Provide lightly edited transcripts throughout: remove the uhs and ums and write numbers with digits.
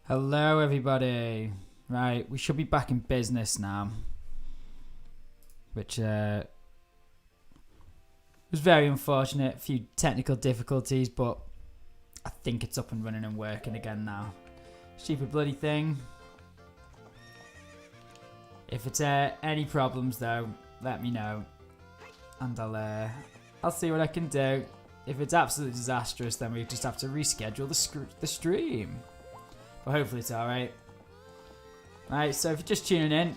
Hello everybody. Right, we should be back in business now. Which was very unfortunate. A few technical difficulties, but I think it's up and running and working again now. Stupid bloody thing. If it's any problems though, let me know. And I'll see what I can do. If it's absolutely disastrous, then we just have to reschedule the stream. But hopefully it's alright. Right, so if you're just tuning in,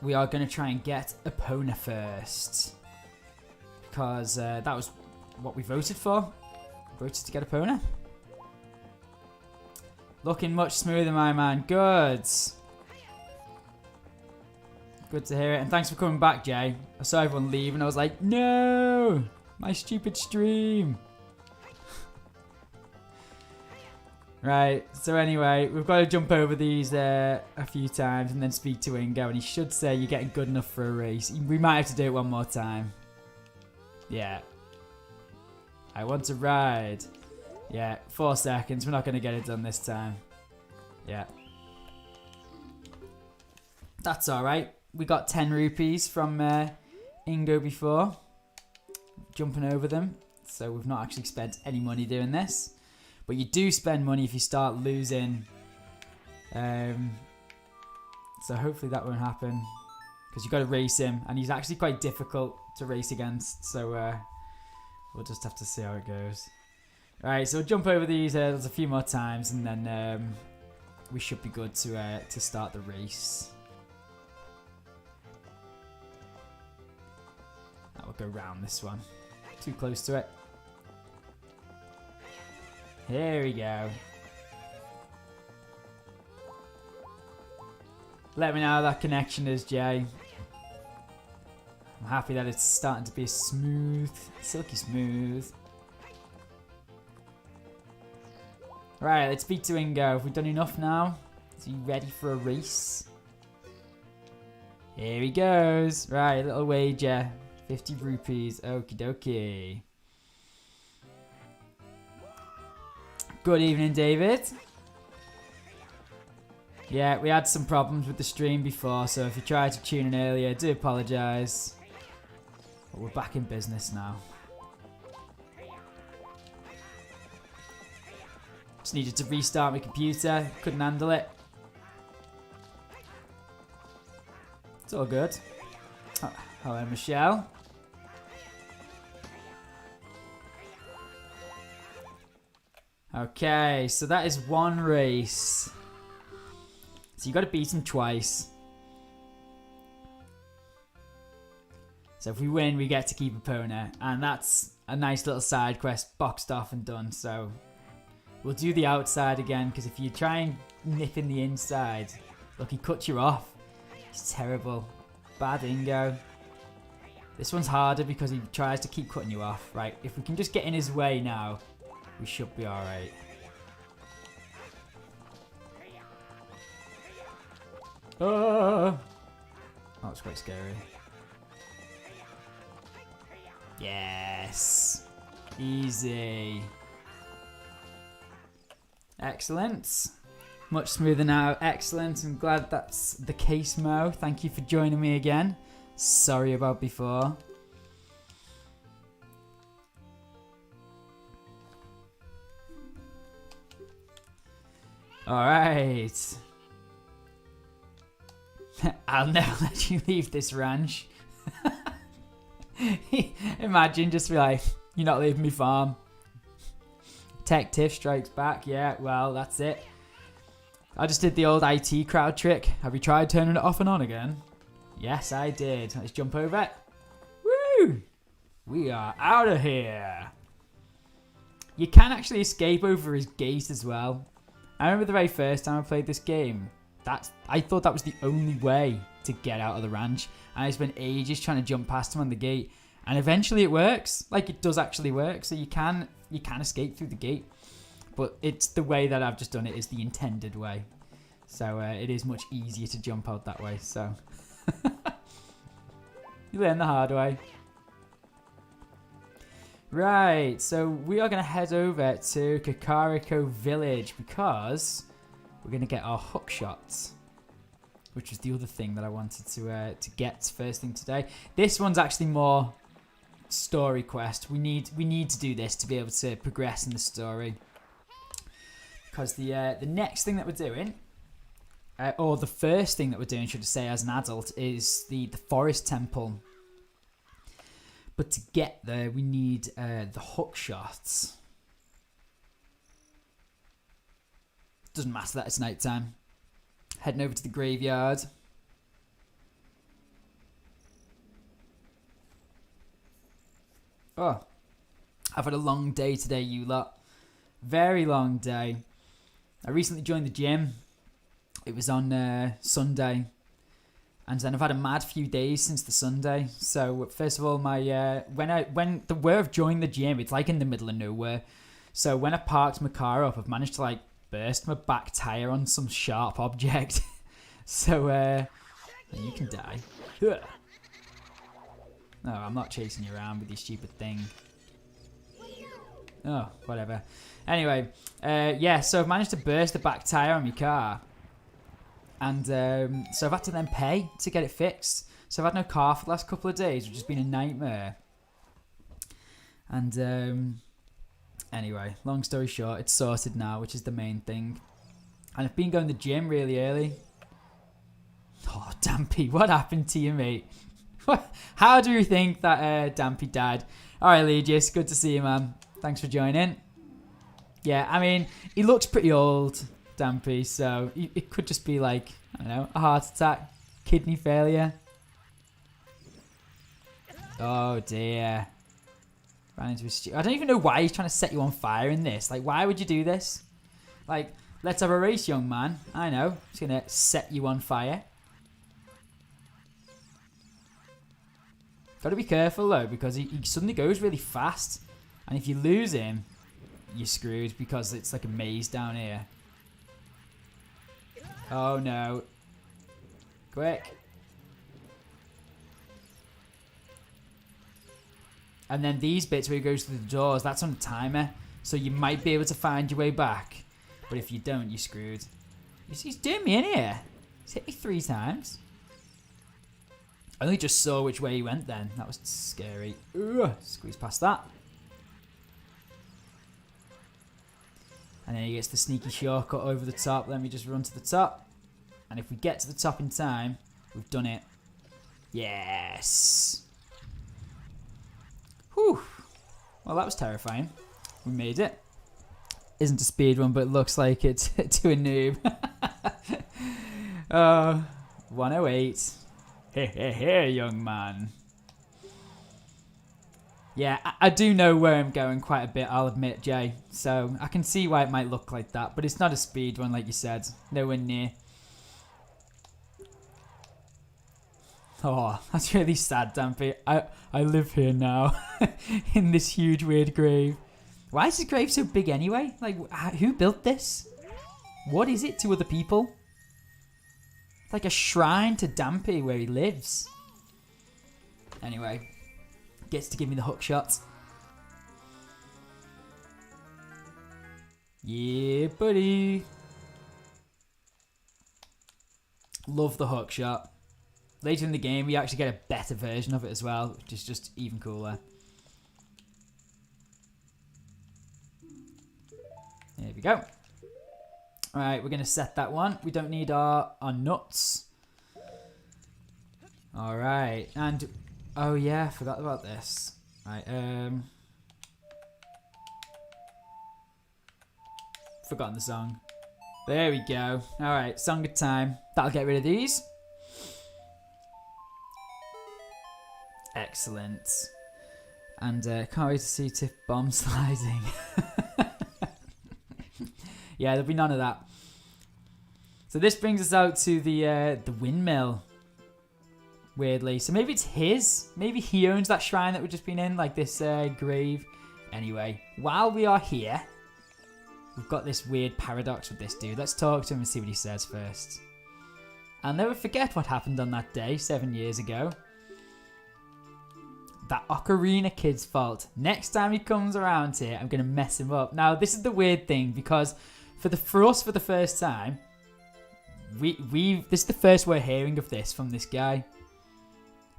we are going to try and get Epona first. Because that was what we voted for. We voted to get Epona. Looking much smoother, my man. Good. Good to hear it. And thanks for coming back, Jay. I saw everyone leave and I was like, no! My stupid stream. Right, so anyway, we've got to jump over these a few times and then speak to Ingo, and he should say you're getting good enough for a race. We might have to do it one more time. Yeah. I want to ride. Yeah, 4 seconds. We're not going to get it done this time. Yeah. That's alright. We got 10 rupees from Ingo before. Jumping over them. So we've not actually spent any money doing this. But you do spend money if you start losing. So hopefully that won't happen. Because you've got to race him. And he's actually quite difficult to race against. So we'll just have to see how it goes. Alright, so we'll jump over these hurdles a few more times. And then we should be good to start the race. We'll go round this one. Too close to it. Here we go. Let me know how that connection is, Jay. I'm happy that it's starting to be smooth, silky smooth. Right, let's speak to Ingo. Have we done enough now? Is he ready for a race? Here he goes. Right, little wager. 50 rupees. Okie dokie. Good evening, David. Yeah, we had some problems with the stream before, so if you tried to tune in earlier, I do apologise. But we're back in business now. Just needed to restart my computer. Couldn't handle it. It's all good. Oh, hello, Michelle. Okay, so that is one race. So you got to beat him twice. So if we win, we get to keep Epona. And that's a nice little side quest boxed off and done. So we'll do the outside again. Because if you try and nip in the inside, look, he cuts you off. He's terrible. Bad Ingo. This one's harder because he tries to keep cutting you off. Right, if we can just get in his way now, we should be alright. Oh, that's quite scary. Yes. Easy. Excellent. Much smoother now. Excellent. I'm glad that's the case, Mo. Thank you for joining me again. Sorry about before. Alright. I'll never let you leave this ranch. Imagine just be like, you're not leaving me farm. Tech Tiff strikes back. Yeah, well, that's it. I just did the old IT crowd trick. Have you tried turning it off and on again? Yes, I did. Let's jump over it. Woo! We are out of here. You can actually escape over his gate as well. I remember the very first time I played this game, I thought that was the only way to get out of the ranch. And I spent ages trying to jump past him on the gate. And eventually it works. Like, it does actually work. So you can escape through the gate. But it's the way that I've just done it is the intended way. So it is much easier to jump out that way. So you learn the hard way. Right, so we are going to head over to Kakariko Village because we're going to get our hook shots, which was the other thing that I wanted to get first thing today. This one's actually more story quest. We need to do this to be able to progress in the story. Because the next thing that we're doing, or the first thing that we're doing, should I say, as an adult, is the forest temple. But to get there, we need the hook shots. Doesn't matter that it's nighttime. Heading over to the graveyard. Oh, I've had a long day today, you lot. Very long day. I recently joined the gym. It was on Sunday. And then I've had a mad few days since the Sunday. So first of all, my when the where I've joined the gym, it's like in the middle of nowhere. So when I parked my car up, I've managed to like burst my back tire on some sharp object. So you can die. No, I'm not chasing you around with your stupid thing. Oh, whatever. Anyway, yeah, so I've managed to burst the back tyre on my car. And so I've had to then pay to get it fixed. So I've had no car for the last couple of days, which has been a nightmare. And anyway, long story short, it's sorted now, which is the main thing. And I've been going to the gym really early. Oh, Dampy, what happened to you, mate? How do you think that Dampy died? Alright, Legis, good to see you, man. Thanks for joining. Yeah, I mean, he looks pretty old, Dampy, so it could just be like, I don't know, a heart attack, kidney failure. Oh, dear. Ran into a I don't even know why he's trying to set you on fire in this. Like, why would you do this? Like, let's have a race, young man. I know. He's going to set you on fire. Got to be careful, though, because he suddenly goes really fast. And if you lose him, you're screwed because it's like a maze down here. Oh, no. Quick. And then these bits where he goes through the doors, that's on a timer. So you might be able to find your way back. But if you don't, you're screwed. He's doing me in here. He's hit me 3 times. I only just saw which way he went then. That was scary. Ugh, squeeze past that. And then he gets the sneaky shortcut over the top. Let me just run to the top. And if we get to the top in time, we've done it. Yes. Whew. Well, that was terrifying. We made it. Isn't a speed run, but it looks like it to a noob. 108. Hey, young man. Yeah, I do know where I'm going quite a bit, I'll admit, Jay. So I can see why it might look like that, but it's not a speed run, like you said. Nowhere near. Oh, that's really sad, Dampy. I live here now. In this huge, weird grave. Why is this grave so big anyway? Like, who built this? What is it to other people? It's like a shrine to Dampy where he lives. Anyway. Gets to give me the hook shot. Yeah, buddy. Love the hook shot. Later in the game, we actually get a better version of it as well, which is just even cooler. There we go. Alright, we're going to set that one. We don't need our nuts. Alright, and... Oh yeah, I forgot about this. Right, forgotten the song. There we go. Alright, song of time. That'll get rid of these. Excellent. And can't wait to see Tiff Bomb sliding. Yeah, there'll be none of that. So this brings us out to the windmill. Weirdly. So maybe it's his. Maybe he owns that shrine that we've just been in, like this grave. Anyway, while we are here, we've got this weird paradox with this dude. Let's talk to him and see what he says first. I'll never forget what happened on that day 7 years ago. That Ocarina kid's fault. Next time he comes around here, I'm going to mess him up. Now, this is the weird thing, because for us, for the first time, This is the first we're hearing of this from this guy.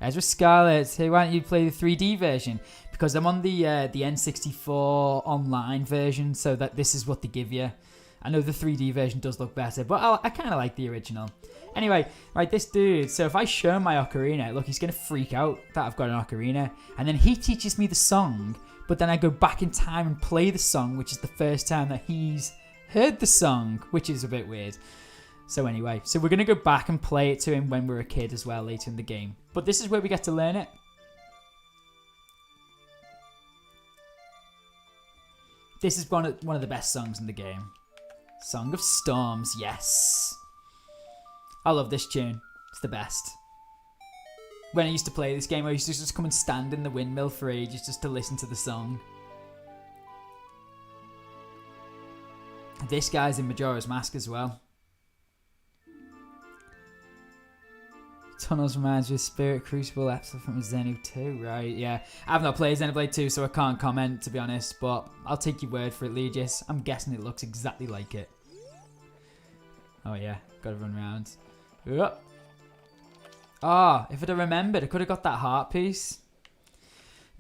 Ezra Scarlett, hey, why don't you play the 3D version? Because I'm on the N64 online version, so that this is what they give you. I know the 3D version does look better, but I kind of like the original. Anyway, right, this dude, so if I show my ocarina, look, he's going to freak out that I've got an ocarina. And then he teaches me the song, but then I go back in time and play the song, which is the first time that he's heard the song, which is a bit weird. So anyway, so we're going to go back and play it to him when we're a kid as well later in the game. But this is where we get to learn it. This is one of the best songs in the game. Song of Storms, yes. I love this tune. It's the best. When I used to play this game, I used to just come and stand in the windmill for ages just to listen to the song. This guy's in Majora's Mask as well. Tunnels reminds me of Spirit Crucible episode from Xenu 2, right? Yeah, I've not played Xenoblade 2, so I can't comment, to be honest, but I'll take your word for it, Legis. I'm guessing it looks exactly like it. Oh yeah, gotta run around. Ah, if I'd have remembered, I could have got that heart piece.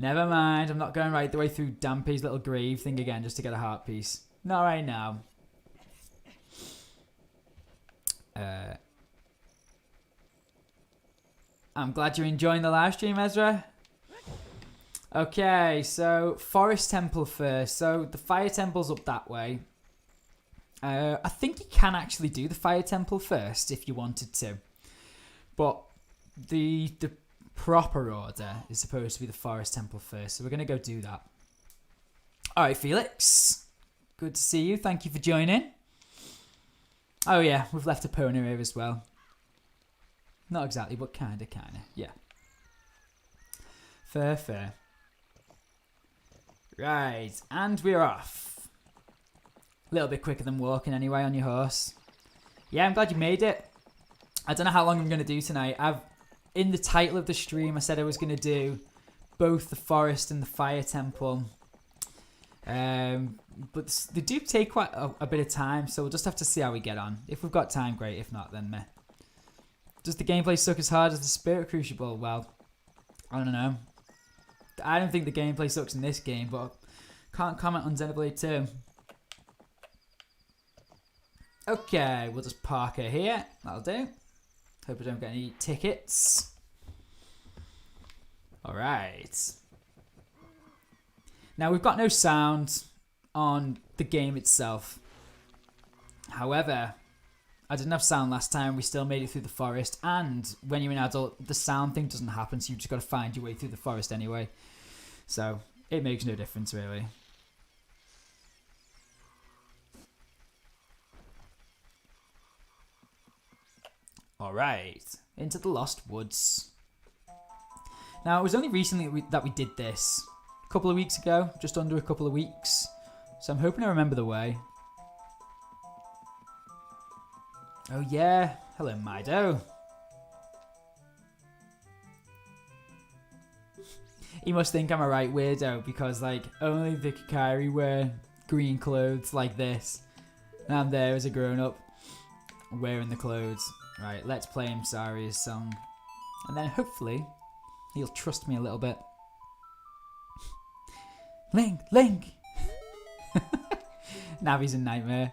Never mind, I'm not going right the way through Dampy's little grave thing again just to get a heart piece. Not right now. I'm glad you're enjoying the live stream, Ezra. Okay, so Forest Temple first. So the Fire Temple's up that way. I think you can actually do the Fire Temple first if you wanted to. But the proper order is supposed to be the Forest Temple first. So we're going to go do that. Alright, Felix. Good to see you. Thank you for joining. Oh yeah, we've left a pony here as well. Not exactly, but kinda. Yeah. Fair. Right, and we're off. A little bit quicker than walking anyway on your horse. Yeah, I'm glad you made it. I don't know how long I'm going to do tonight. In the title of the stream, I said I was going to do both the forest and the fire temple. But they do take quite a bit of time, so we'll just have to see how we get on. If we've got time, great. If not, then meh. Does the gameplay suck as hard as the Spirit Crucible? Well, I don't know. I don't think the gameplay sucks in this game, but can't comment on Xenoblade 2. Okay, we'll just park her here. That'll do. Hope I don't get any tickets. Alright. Now, we've got no sound on the game itself. However, I didn't have sound last time. We still made it through the forest. And when you're an adult, the sound thing doesn't happen. So you've just got to find your way through the forest anyway. So it makes no difference, really. Alright. Into the Lost Woods. Now, it was only recently that we did this. A couple of weeks ago. Just under a couple of weeks. So I'm hoping I remember the way. Oh yeah, hello Mido. He must think I'm a right weirdo because like only the Kakari wear green clothes like this. And I'm there as a grown up wearing the clothes. Right, let's play him Saria's song. And then hopefully he'll trust me a little bit. Link! Navi's a nightmare.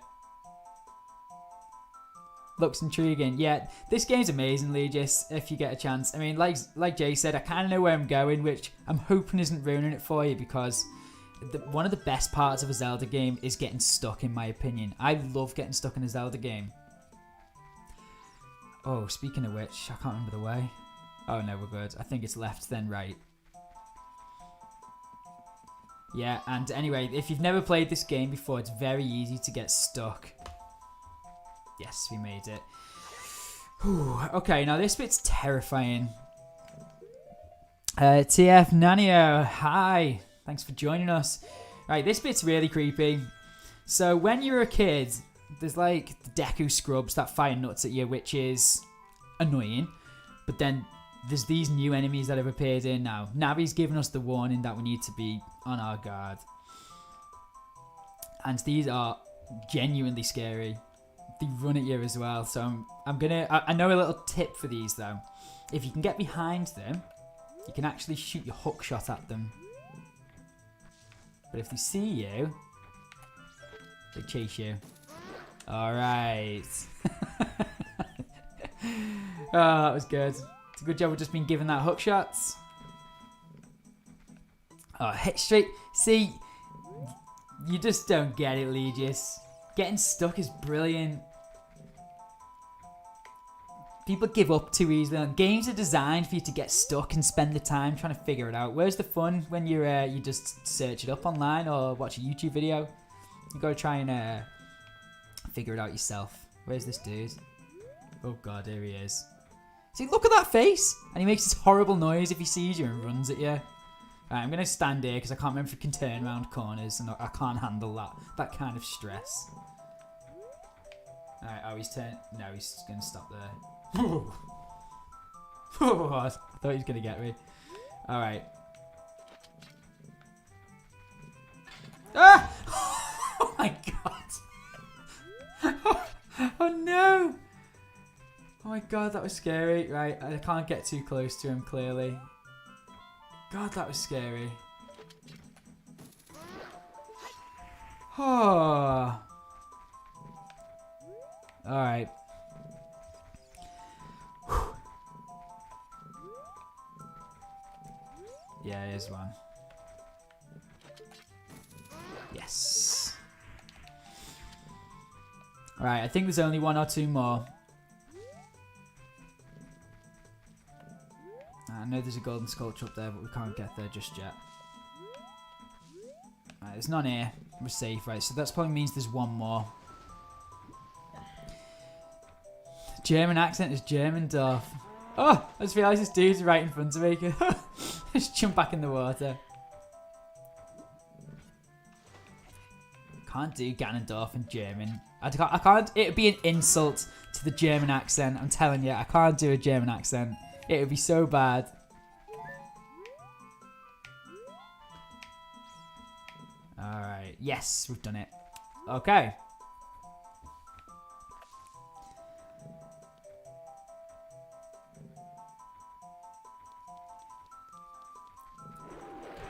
Looks intriguing. Yeah, this game's amazing, Legis, if you get a chance. I mean, like Jay said, I kind of know where I'm going, which I'm hoping isn't ruining it for you, because one of the best parts of a Zelda game is getting stuck, in my opinion. I love getting stuck in a Zelda game. Oh, speaking of which, I can't remember the way. Oh, no, we're good. I think it's left, then right. Yeah, and anyway, if you've never played this game before, it's very easy to get stuck. Yes, we made it. Whew. Okay, now this bit's terrifying. TF Nanio, hi. Thanks for joining us. Right, this bit's really creepy. So when you're a kid, there's like the Deku scrubs that fire nuts at you, which is annoying. But then there's these new enemies that have appeared in now. Navi's given us the warning that we need to be on our guard. And these are genuinely scary. they run at you as well. So I'm gonna. I know a little tip for these though. If you can get behind them, you can actually shoot your hook shot at them. But if they see you, they chase you. All right. Oh, that was good. It's a good job we've just been given that hook shots. Oh, hit straight. See, you just don't get it, Legis. Getting stuck is brilliant. People give up too easily. And games are designed for you to get stuck and spend the time trying to figure it out. Where's the fun when you just search it up online or watch a YouTube video? You gotta try and figure it out yourself. Where's this dude? Oh god, here he is. See, look at that face! And he makes this horrible noise if he sees you and runs at you. Right, I'm gonna stand here because I can't remember if you can turn around corners and I can't handle that kind of stress. Alright, oh, he's turned. No, he's gonna stop there. Oh, I thought he was gonna get me. Alright. Ah! Oh my god! Oh no! Oh my god, that was scary. Right, I can't get too close to him, clearly. God, that was scary. Oh. Alright. Yeah, here's one. Yes. Alright, I think there's only one or two more. I know there's a golden sculpture up there, but we can't get there just yet. Right, there's none here. We're safe, right? So that probably means there's one more. German accent is Germandorf. Oh, I just realised this dude's right in front of me. Just jump back in the water. Can't do Ganondorf in German. I can't. It would be an insult to the German accent. I'm telling you, I can't do a German accent. It would be so bad. Alright. Yes, we've done it. Okay.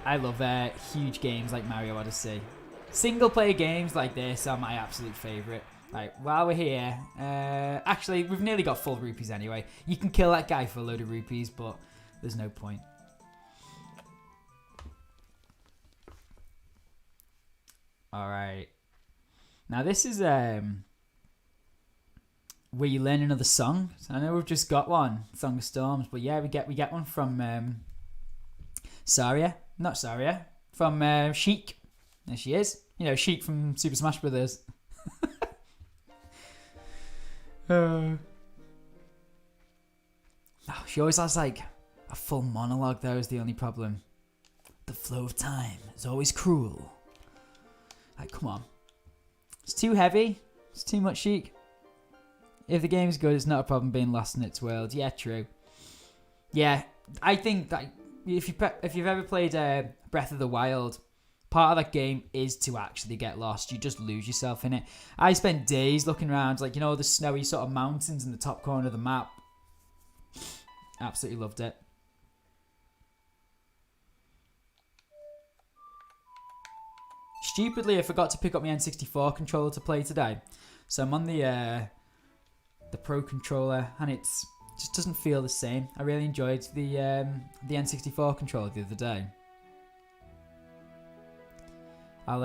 I love huge games like Mario Odyssey. Single player games like this are my absolute favourite. Right, while we're here, actually, we've nearly got full rupees anyway. You can kill that guy for a load of rupees, but there's no point. Alright. Now this is where you learn another song. So I know we've just got one, Song of Storms, but yeah, we get one from Saria. Not Saria. From Sheik. There she is. You know, Sheik from Super Smash Brothers. Oh, she always has like a full monologue though is the only problem. The flow of time is always cruel. Like, come on. It's too heavy. It's too much Sheik. If the game's good, it's not a problem being lost in its world. Yeah, true. Yeah, I think that if you've ever played Breath of the Wild, part of that game is to actually get lost. You just lose yourself in it. I spent days looking around, like, you know, the snowy sort of mountains in the top corner of the map. Absolutely loved it. Stupidly, I forgot to pick up my N64 controller to play today. So I'm on the Pro controller, and it just doesn't feel the same. I really enjoyed the N64 controller the other day. I'll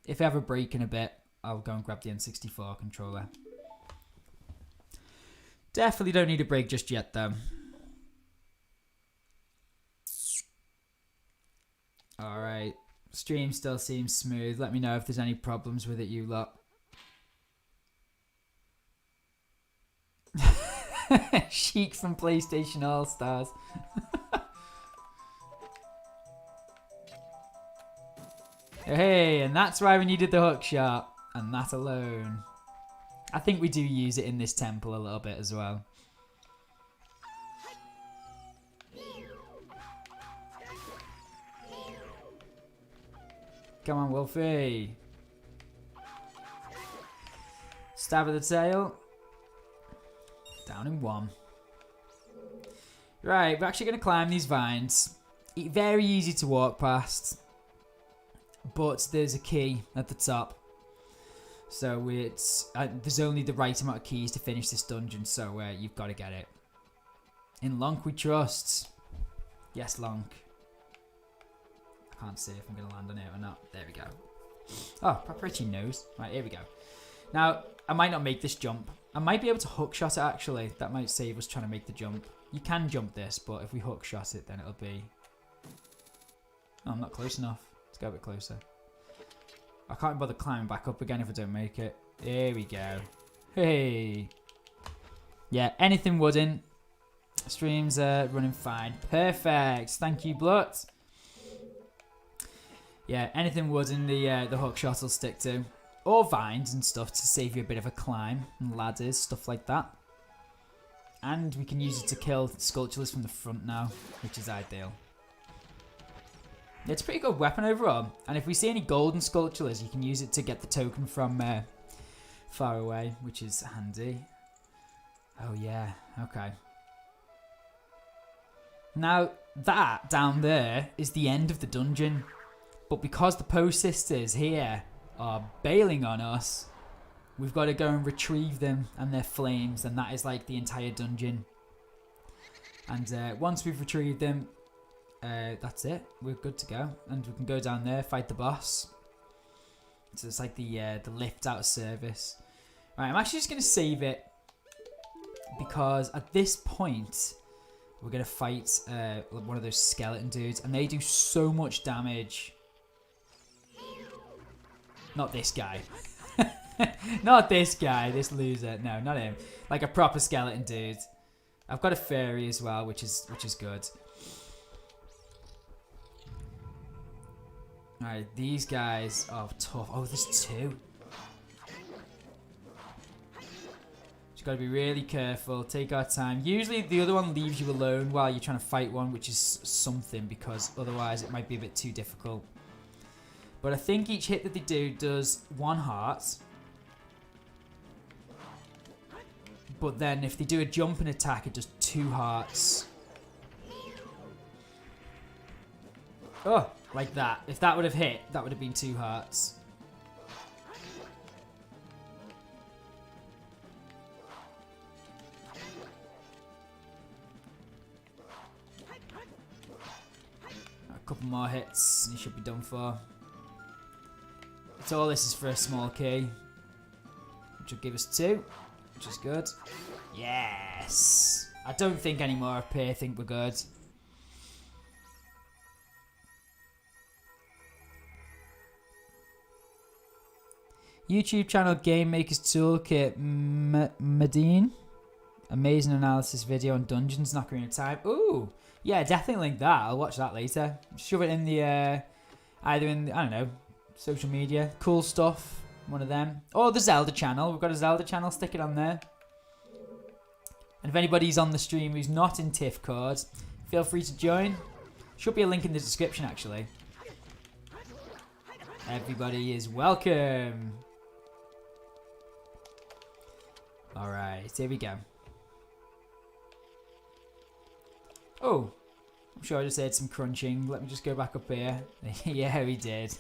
if I have a break in a bit, I'll go and grab the N64 controller. Definitely don't need a break just yet though. Alright. Stream still seems smooth. Let me know if there's any problems with it, you lot. Sheik from PlayStation All Stars. Hey, and that's why we needed the hook shot. And that alone. I think we do use it in this temple a little bit as well. Come on, Wolfie. Stab at the tail. Down in 1. Right, we're actually going to climb these vines. Very easy to walk past. But there's a key at the top. So it's there's only the right amount of keys to finish this dungeon. So you've got to get it. In Lonk we trust. Yes, Lonk. I can't see if I'm going to land on it or not. There we go. Oh, proper itchy nose. Right, here we go. Now, I might not make this jump. I might be able to hookshot it, actually. That might save us trying to make the jump. You can jump this, but if we hookshot it, then it'll be... Oh, I'm not close enough. Let's go a bit closer. I can't bother climbing back up again if I don't make it. Here we go. Hey! Yeah, anything wooden. Stream's running fine. Perfect. Thank you, Blut. Yeah, anything wooden, the hookshot will stick to. Or vines and stuff to save you a bit of a climb. And ladders, stuff like that. And we can use it to kill sculptures from the front now, which is ideal. It's a pretty good weapon overall. And if we see any golden sculptures, you can use it to get the token from far away, which is handy. Oh yeah, okay. Now, that down there is the end of the dungeon. But because the Post Sisters here are bailing on us, we've got to go and retrieve them and their flames, and that is like the entire dungeon. And once we've retrieved them, that's it. We're good to go, and we can go down there, fight the boss. So it's like the lift out of service. Right, I'm actually just going to save it because at this point we're going to fight one of those skeleton dudes, and they do so much damage. Not this guy. Not this guy, this loser. No, not him. Like a proper skeleton dude. I've got a fairy as well, which is good. Alright, these guys are tough. Oh, there's 2. Just gotta be really careful. Take our time. Usually the other one leaves you alone while you're trying to fight one, which is something, because otherwise it might be a bit too difficult. But I think each hit that they do does 1 heart. But then if they do a jumping attack, it does 2 hearts. Oh, like that. If that would have hit, that would have been 2 hearts. A couple more hits and you should be done for. So all this is for a small key, which will give us 2, which is good. Yes! I don't think any more appear. I think we're good. YouTube channel Game Maker's Toolkit Medine. Amazing analysis video on dungeons in Ocarina of Time. Ooh! Yeah, definitely link that. I'll watch that later. Shove it in the, either in, I don't know, social media. Cool stuff. One of them. Or the Zelda channel. We've got a Zelda channel. Stick it on there. And if anybody's on the stream who's not in Tifcord, feel free to join. Should be a link in the description, actually. Everybody is welcome. Alright, here we go. Oh, I'm sure I just heard some crunching. Let me just go back up here. Yeah, we did.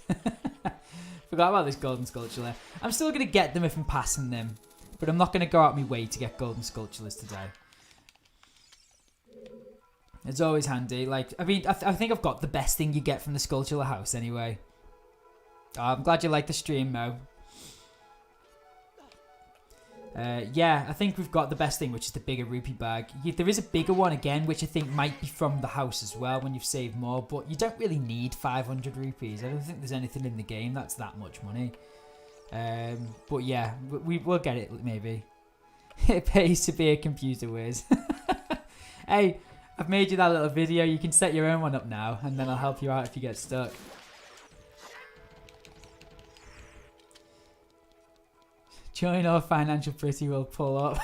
Forgot about this golden sculpture. I'm still going to get them if I'm passing them. But I'm not going to go out of my way to get golden sculptures today. It's always handy. Like, I mean, I think I've got the best thing you get from the sculpture house anyway. Oh, I'm glad you liked the stream, Mo. Yeah, I think we've got the best thing, which is the bigger rupee bag. There is a bigger one again, which I think might be from the house as well when you've saved more. But you don't really need 500 rupees. I don't think there's anything in the game that's that much money. But yeah, we'll get it maybe. It pays to be a computer whiz. Hey, I've made you that little video. You can set your own one up now, and then I'll help you out if you get stuck. Join our financial pretty will pull up.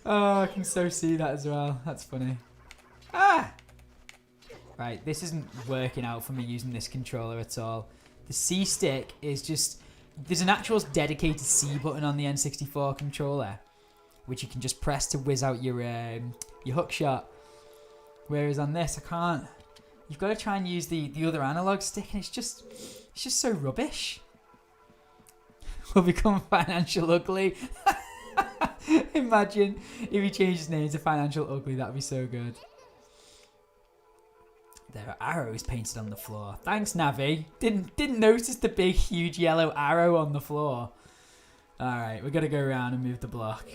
Oh, I can so see that as well. That's funny. Ah! Right, this isn't working out for me using this controller at all. The C stick is just There's an actual dedicated C button on the N64 controller, which you can just press to whiz out your hook shot. Whereas on this, I can't. You've got to try and use the other analog stick, and it's just so rubbish. Will become Financial Ugly. Imagine if he changed his name to Financial Ugly. That'd be so good. There are arrows painted on the floor. Thanks, Navi. Didn't notice the big, huge yellow arrow on the floor. All right, we're gonna go around and move the block.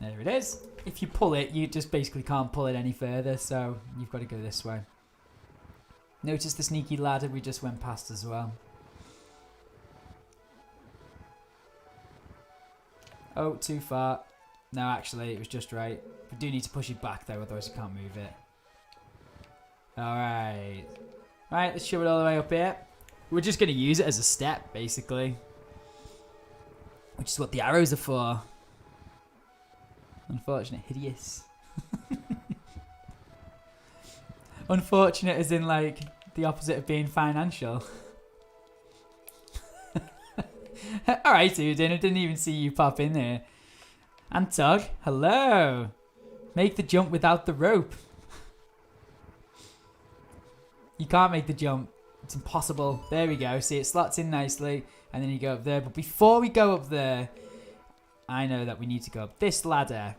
There it is. If you pull it, you just basically can't pull it any further, so you've got to go this way. Notice the sneaky ladder we just went past as well. Oh, too far. No, actually, it was just right. We do need to push it back, though, otherwise you can't move it. Alright. Right, let's shove it all the way up here. We're just going to use it as a step, basically. Which is what the arrows are for. Unfortunate, hideous. Unfortunate as in, like, the opposite of being financial. Alright, Udin, I didn't even see you pop in there. And Tug, hello. Make the jump without the rope. You can't make the jump. It's impossible. There we go. See, it slots in nicely. And then you go up there. But before we go up there, I know that we need to go up this ladder.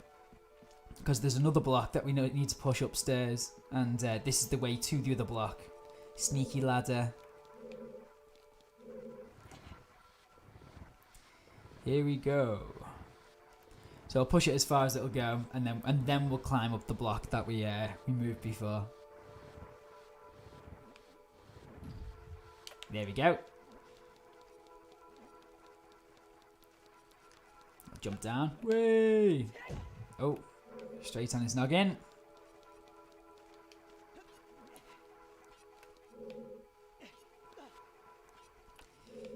Because there's another block that we need to push upstairs. And this is the way to the other block. Sneaky ladder. Here we go. So I'll push it as far as it'll go, and then we'll climb up the block that we moved before. There we go. Jump down. Whee! Oh, straight on his noggin.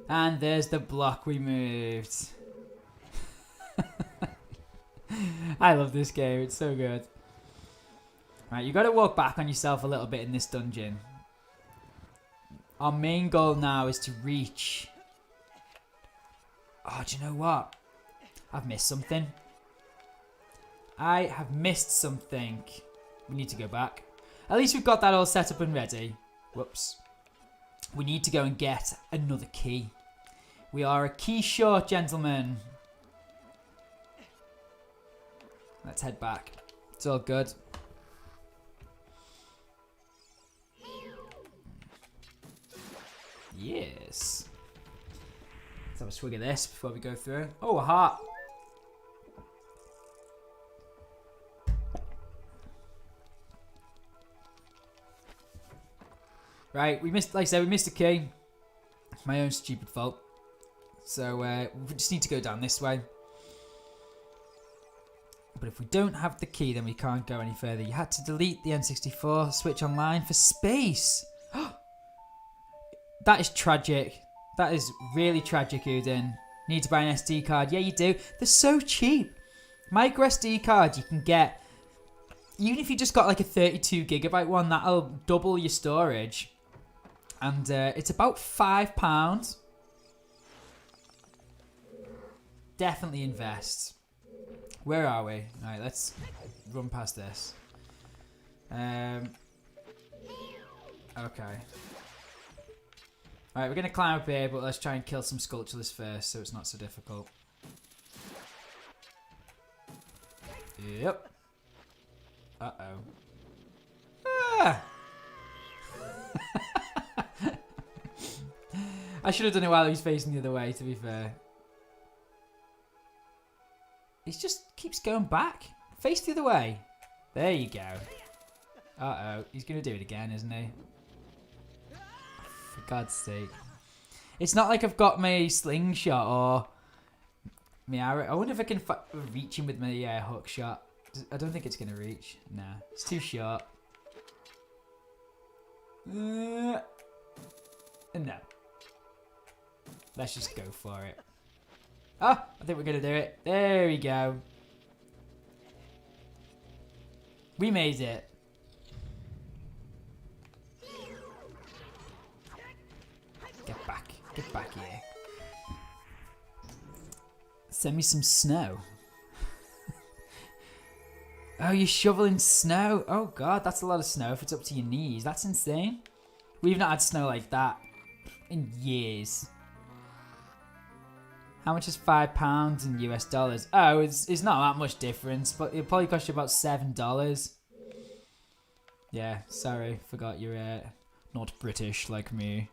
And there's the block we moved. I love this game, it's so good. Right, you got to walk back on yourself a little bit in this dungeon. Our main goal now is to reach... Oh, do you know what? I've missed something. I have missed something. We need to go back. At least we've got that all set up and ready. Whoops. We need to go and get another key. We are a key short, gentlemen. Let's head back. It's all good. Yes. Let's have a swig of this before we go through. Oh, a heart. Right, we missed, like I said, we missed a key. My own stupid fault. So we just need to go down this way. But if we don't have the key, then we can't go any further. You had to delete the N64, switch online for space. That is tragic. That is really tragic, Udin. Need to buy an SD card. Yeah, you do. They're so cheap. Micro SD card you can get, even if you just got like a 32GB one, that'll double your storage. And it's about £5. Definitely invest. Where are we? Alright, let's run past this. Okay. Alright, we're going to climb up here, but let's try and kill some Sculpturalists first so it's not so difficult. Yep. Uh-oh. Ah! I should have done it while he was facing the other way, to be fair. He just keeps going back. Face the other way. There you go. Uh-oh. He's going to do it again, isn't he? For God's sake. It's not like I've got my slingshot or my arrow. I wonder if I can reach him with my hook shot. I don't think it's going to reach. Nah. It's too short. No. Let's just go for it. Oh, I think we're going to do it. There we go. We made it. Get back here. Send me some snow. Oh, you're shoveling snow. Oh god, that's a lot of snow if it's up to your knees. That's insane. We've not had snow like that in years. How much is £5 in US dollars? Oh, it's not that much difference, but it'll probably cost you about $7. Yeah, sorry, forgot you're not British like me.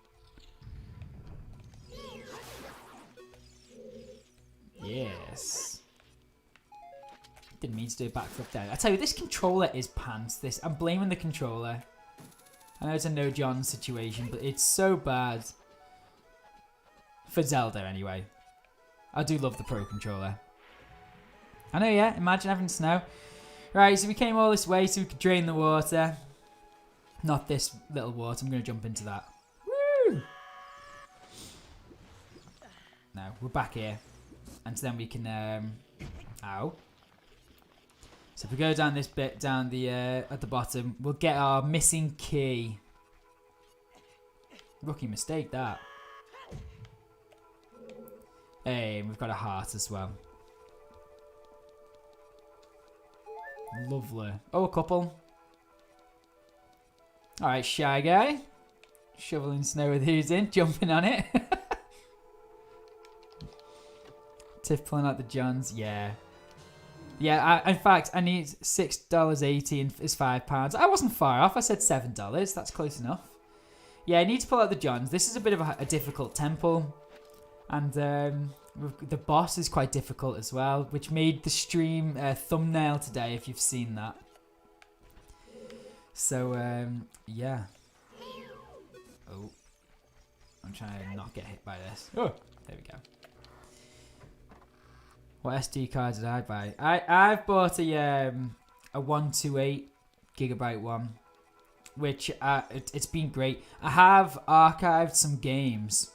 Yes. Didn't mean to do a backflip there. I tell you, this controller is pants. I'm blaming the controller. I know it's a no John situation, but it's so bad. For Zelda, anyway. I do love the Pro controller. I know, yeah. Imagine having snow. Right, so we came all this way so we could drain the water. Not this little water. I'm going to jump into that. Woo! No, we're back here. And then we can... ow. So if we go down this bit, down the at the bottom, we'll get our missing key. Rookie mistake, that. Hey, and we've got a heart as well. Lovely. Oh, a couple. Alright, Shy Guy. Shoveling snow with who's in, jumping on it. Tiff pulling out the Johns, yeah. Yeah, in fact, I need $6.80 and it's £5. I wasn't far off, I said $7. That's close enough. Yeah, I need to pull out the Johns. This is a bit of a difficult temple. And the boss is quite difficult as well, which made the stream thumbnail today, if you've seen that. So, yeah. Oh. I'm trying to not get hit by this. Oh, there we go. What SD card did I buy? I've bought a 128 gigabyte one, which it's been great. I have archived some games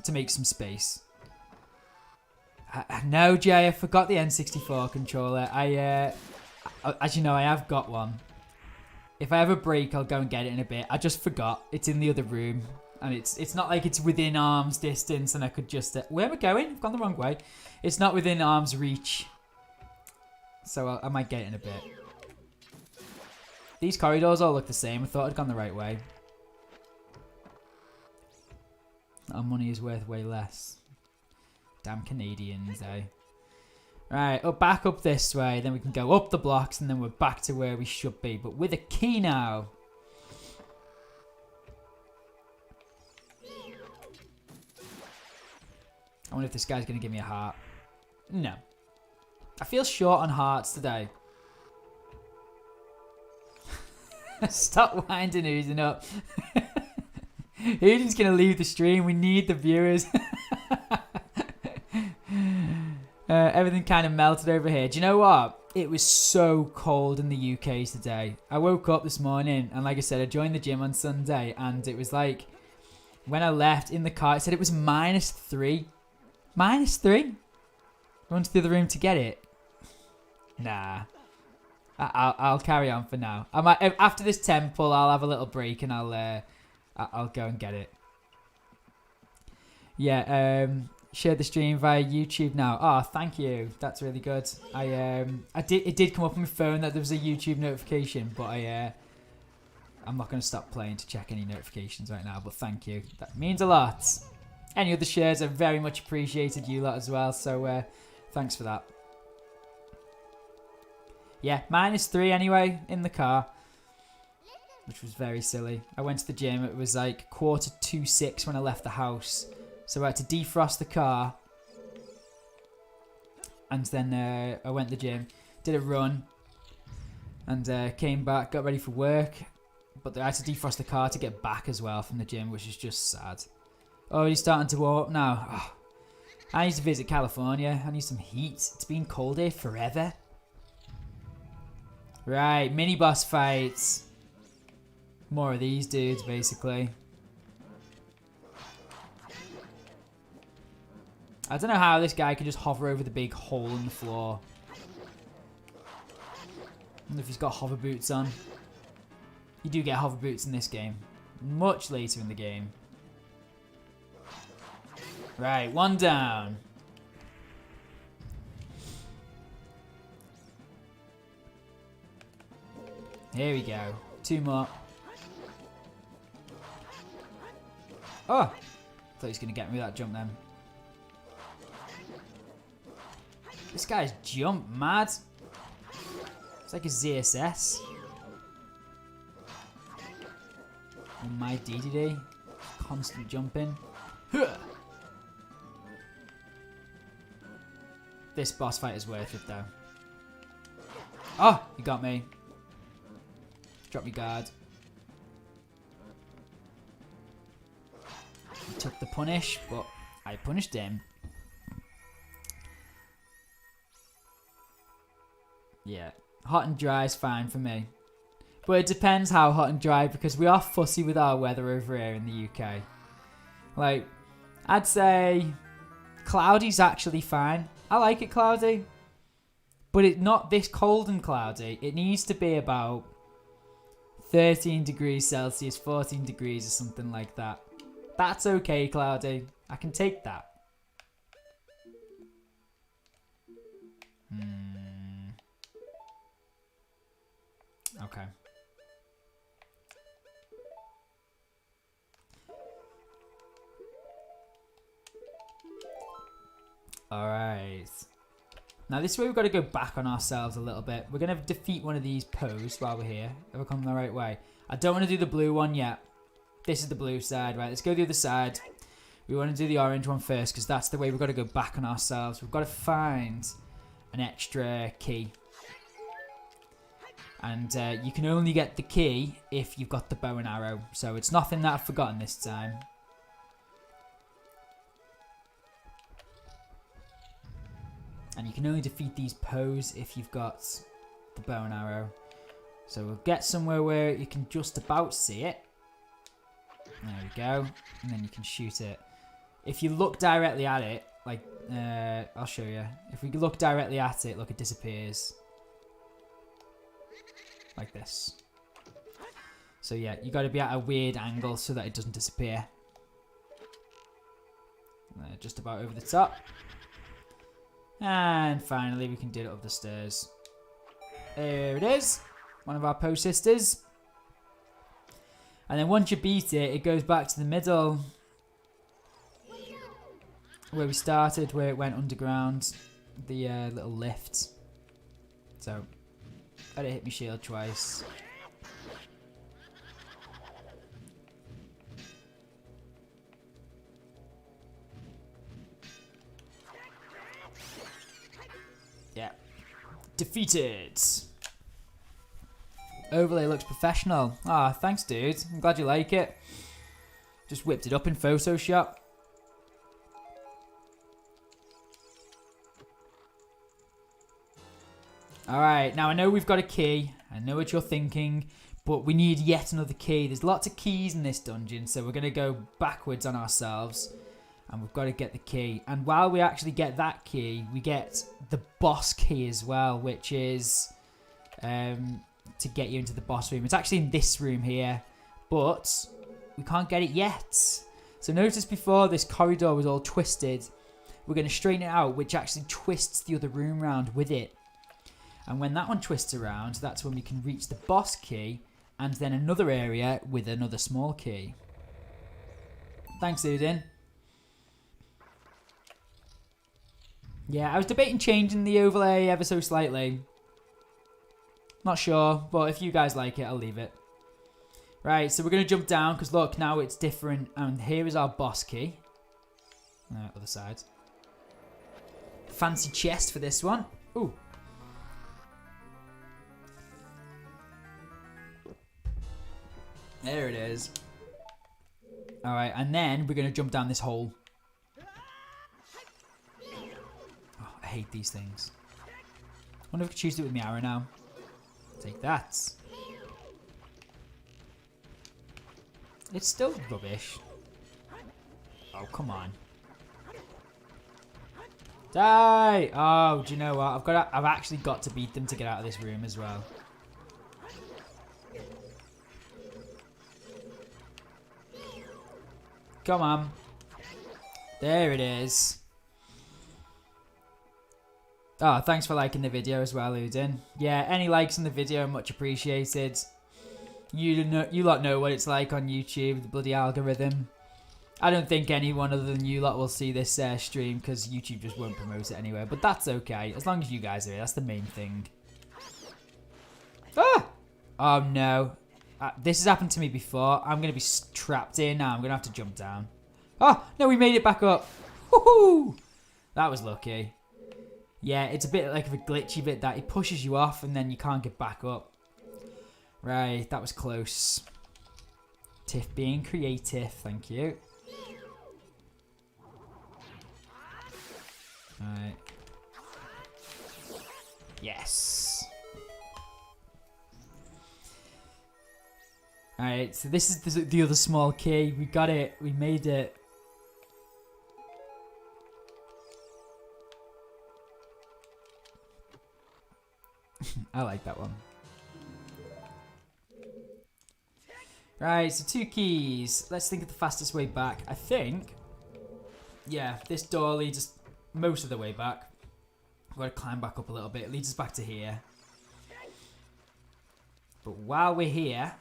to make some space. No, Jay, I forgot the N64 controller. As you know, I have got one. If I have a break, I'll go and get it in a bit. I just forgot. It's in the other room. And it's not like it's within arm's distance and I could just... where am I going? I've gone the wrong way. It's not within arm's reach. So I might get it in a bit. These corridors all look the same. I thought I'd gone the right way. Our money is worth way less. Damn Canadians, eh? Right, back up this way. Then we can go up the blocks and then we're back to where we should be. But with a key now. I wonder if this guy's going to give me a heart. No. I feel short on hearts today. Stop winding Oozing up. Oozing's going to leave the stream. We need the viewers. Everything kind of melted over here. Do you know what? It was so cold in the UK today. I woke up this morning and like I said, I joined the gym on Sunday and it was like, when I left in the car, it said it was -3. -3? Run to the other room to get it. Nah. I'll carry on for now. I might, after this temple, I'll have a little break and I'll go and get it. Yeah, share the stream via YouTube now. Oh, thank you. That's really good. It did come up on my phone that there was a YouTube notification, but I'm not going to stop playing to check any notifications right now, but thank you. That means a lot. Any other shares are very much appreciated, you lot as well, so thanks for that. Yeah, -3 anyway, in the car, which was very silly. I went to the gym, it was like 6:45 when I left the house, so I had to defrost the car, and then I went to the gym, did a run, and came back, got ready for work, but I had to defrost the car to get back as well from the gym, which is just sad. Oh, he's starting to warm up now. Oh, I need to visit California. I need some heat. It's been cold here forever. Right, mini boss fights. More of these dudes, basically. I don't know how this guy can just hover over the big hole in the floor. I wonder if he's got hover boots on. You do get hover boots in this game. Much later in the game. Right, one down. Here we go. Two more. Oh! Thought he was going to get me with that jump then. This guy's jump mad. It's like a ZSS. And my DeDeDe. Constant jumping. Huh. This boss fight is worth it though. Oh! He got me. Drop me guard. He took the punish, but I punished him. Yeah. Hot and dry is fine for me. But it depends how hot and dry, because we are fussy with our weather over here in the UK. Like, I'd say cloudy's actually fine. I like it cloudy. But it's not this cold and cloudy. It needs to be about 13 degrees Celsius, 14 degrees or something like that. That's okay, cloudy. I can take that. Okay. Alright. Now this way we've got to go back on ourselves a little bit. We're going to defeat one of these pos while we're here. If we're coming the right way. I don't want to do the blue one yet. This is the blue side. Right, let's go the other side. We want to do the orange one first, because that's the way we've got to go back on ourselves. We've got to find an extra key. And you can only get the key if you've got the bow and arrow. So it's nothing that I've forgotten this time. And you can only defeat these pos if you've got the bow and arrow. So we'll get somewhere where you can just about see it. There we go. And then you can shoot it. If you look directly at it, like, I'll show you. If we look directly at it, look, it disappears. Like this. So yeah, you got to be at a weird angle so that it doesn't disappear. Just about over the top. And finally we can do it up the stairs. There it is. One of our post sisters. And then once you beat it, it goes back to the middle. Where we started, where it went underground. The little lift. So, gotta hit me shield twice. Yeah. Defeated. Overlay looks professional. Ah, thanks, dude. I'm glad you like it. Just whipped it up in Photoshop. Alright, now I know we've got a key. I know what you're thinking. But we need yet another key. There's lots of keys in this dungeon. So we're going to go backwards on ourselves. And we've got to get the key. And while we actually get that key, we get the boss key as well. Which is to get you into the boss room. It's actually in this room here. But we can't get it yet. So notice before this corridor was all twisted. We're going to straighten it out. Which actually twists the other room round with it. And when that one twists around, that's when we can reach the boss key. And then another area with another small key. Thanks, Udin. Yeah, I was debating changing the overlay ever so slightly. Not sure, but if you guys like it, I'll leave it. Right, so we're going to jump down, because look, now it's different. And here is our boss key. Other side. Fancy chest for this one. Ooh. There it is. Alright, and then we're going to jump down this hole. Oh, I hate these things. I wonder if I could choose it with my arrow now. Take that. It's still rubbish. Oh, come on. Die! Oh, do you know what? I've actually got to beat them to get out of this room as well. Come on. There it is. Oh, thanks for liking the video as well, Udin. Yeah, any likes on the video are much appreciated. You lot know what it's like on YouTube, the bloody algorithm. I don't think anyone other than you lot will see this stream because YouTube just won't promote it anyway. But that's okay, as long as you guys are here. That's the main thing. Ah! Oh no. This has happened to me before. I'm going to be trapped in now. I'm going to have to jump down. Oh, no, we made it back up. Woohoo! That was lucky. Yeah, it's a bit like of a glitchy bit that it pushes you off and then you can't get back up. Right, that was close. Tiff being creative, thank you. Alright. Yes. Alright, so this is the other small key. We got it. We made it. I like that one. Right, so 2 keys. Let's think of the fastest way back. I think, yeah, this door leads us most of the way back. We've got to climb back up a little bit. It leads us back to here. But while we're here,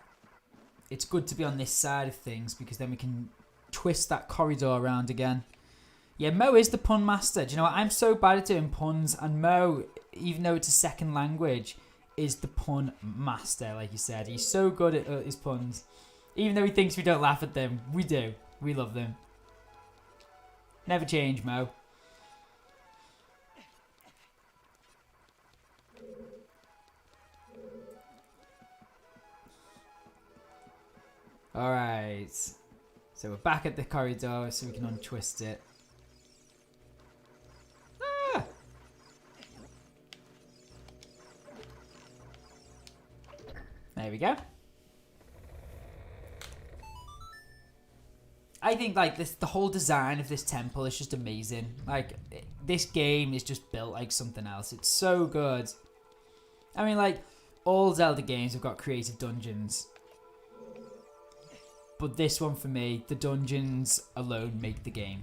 it's good to be on this side of things because then we can twist that corridor around again. Yeah, Mo is the pun master. Do you know what? I'm so bad at doing puns, and Mo, even though it's a second language, is the pun master, like you said. He's so good at his puns. Even though he thinks we don't laugh at them, we do. We love them. Never change, Mo. Alright. So we're back at the corridor so we can untwist it. Ah! There we go. I think like the whole design of this temple is just amazing. Like this game is just built like something else. It's so good. I mean, like all Zelda games have got creative dungeons. But this one for me, the dungeons alone make the game.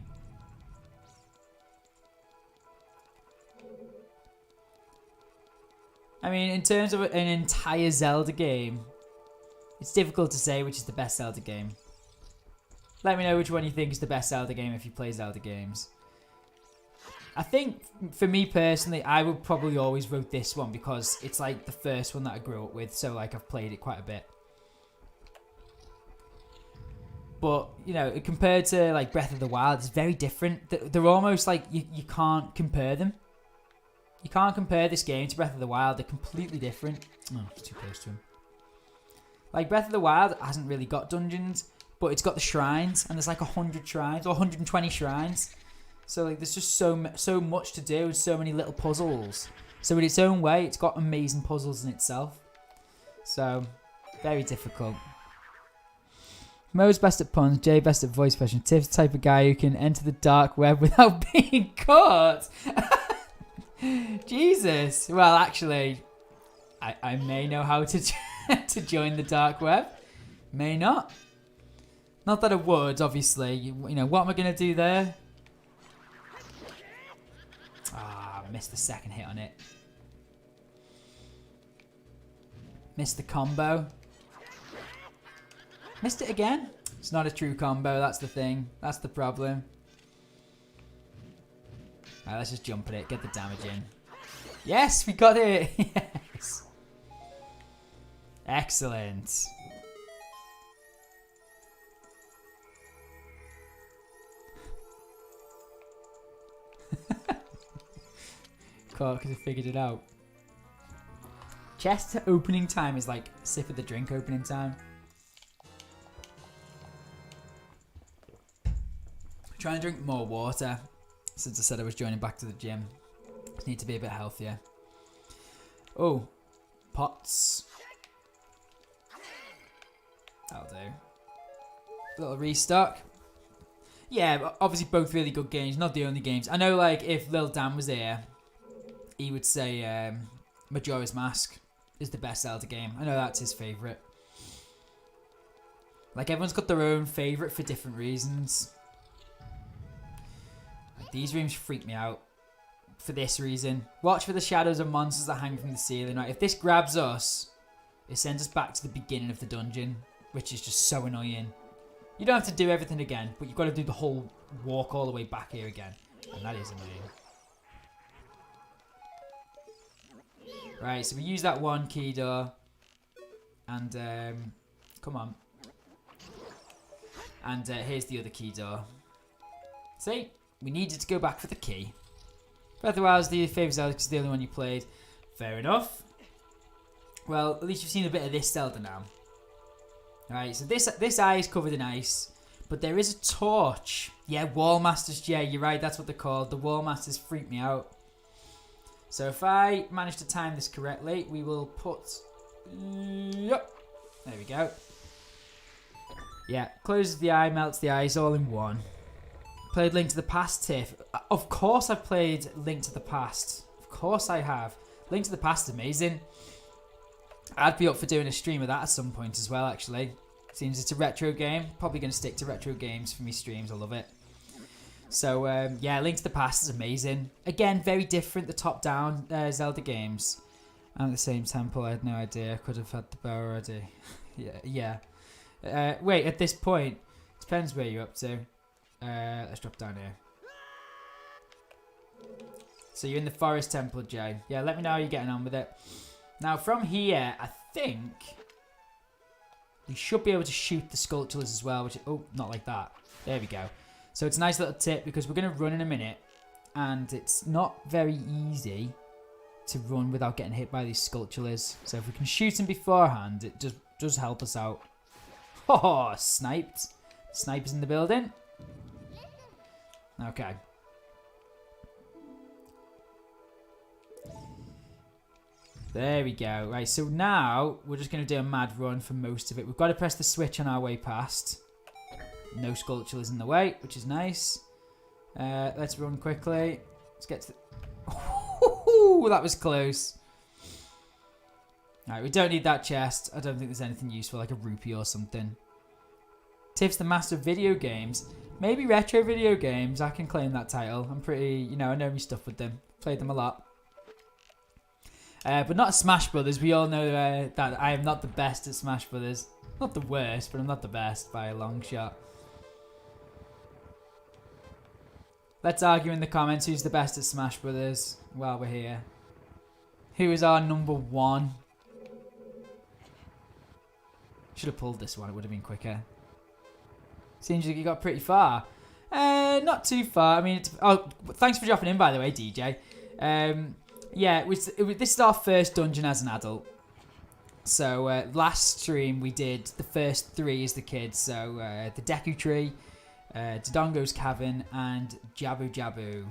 I mean, in terms of an entire Zelda game, it's difficult to say which is the best Zelda game. Let me know which one you think is the best Zelda game if you play Zelda games. I think, for me personally, I would probably always vote this one because it's like the first one that I grew up with, so like I've played it quite a bit. But, you know, compared to like Breath of the Wild, it's very different. They're almost like you can't compare them. You can't compare this game to Breath of the Wild. They're completely different. Oh, it's too close to him. Like Breath of the Wild hasn't really got dungeons, but it's got the shrines, and there's like 100 shrines or 120 shrines. So like there's just so much to do and so many little puzzles. So in its own way, it's got amazing puzzles in itself. So very difficult. Mo's best at puns, Jay best at voice question. Tiff's the type of guy who can enter the dark web without being caught. Jesus. Well, actually, I may know how to to join the dark web. May not. Not that I would, obviously. You know, what am I going to do there? Ah, missed the second hit on it. Missed the combo. Missed it again? It's not a true combo, that's the thing. That's the problem. Alright, let's just jump at it, get the damage in. Yes, we got it! Yes! Excellent. Cool, because I figured it out. Chest opening time is like sip of the drink opening time. Try and drink more water since I said I was joining back to the gym. Just need to be a bit healthier. Oh, pots. That'll do. A little restock. Yeah, obviously both really good games, not the only games. I know like if Lil Dan was here, he would say Majora's Mask is the best Zelda game. I know that's his favourite. Like everyone's got their own favourite for different reasons. These rooms freak me out for this reason. Watch for the shadows of monsters that hang from the ceiling. Right? If this grabs us, it sends us back to the beginning of the dungeon, which is just so annoying. You don't have to do everything again, but you've got to do the whole walk all the way back here again. And that is annoying. Right, so we use that one key door. And, come on. And here's the other key door. See? We needed to go back for the key. Breath of the Wild is the favourite Zelda because it's the only one you played. Fair enough. Well, at least you've seen a bit of this Zelda now. Alright, so this eye is covered in ice. But there is a torch. Yeah, Wall Masters, yeah, you're right, that's what they're called. The Wall Masters freak me out. So if I manage to time this correctly, we will put... Yep. There we go. Yeah, closes the eye, melts the ice, all in one. Played Link to the Past, Tiff. Of course I've played Link to the Past. Of course I have. Link to the Past is amazing. I'd be up for doing a stream of that at some point as well, actually. Seems it's a retro game. Probably going to stick to retro games for me streams. I love it. So, yeah, Link to the Past is amazing. Again, very different, the top-down Zelda games. And at the same temple, I had no idea. I could have had the bow already. yeah. Wait, at this point, it depends where you're up to. Let's drop down here. So you're in the forest temple, Jay. Yeah, let me know how you're getting on with it. Now, from here, I think we should be able to shoot the sculptures as well. Which, oh, not like that. There we go. So it's a nice little tip because we're going to run in a minute. And it's not very easy to run without getting hit by these sculptures. So if we can shoot them beforehand, it just does help us out. Oh, sniped. Snipers in the building. Okay. There we go. Right, so now we're just going to do a mad run for most of it. We've got to press the switch on our way past. No sculptures in the way, which is nice. Let's run quickly. Let's get to the... Ooh, that was close. Alright, we don't need that chest. I don't think there's anything useful, like a rupee or something. Tiff's the master of video games. Maybe retro video games. I can claim that title. I'm pretty, you know, I know my stuff with them. Played them a lot. But not Smash Brothers. We all know that I am not the best at Smash Brothers. Not the worst, but I'm not the best by a long shot. Let's argue in the comments who's the best at Smash Brothers while we're here. Who is our number one? Should have pulled this one. It would have been quicker. Seems like you got pretty far. Not too far. I mean, oh, thanks for dropping in, by the way, DJ. Yeah, this is our first dungeon as an adult. So last stream we did the first 3 as the kids. So the Deku Tree, Dodongo's Cavern, and Jabu.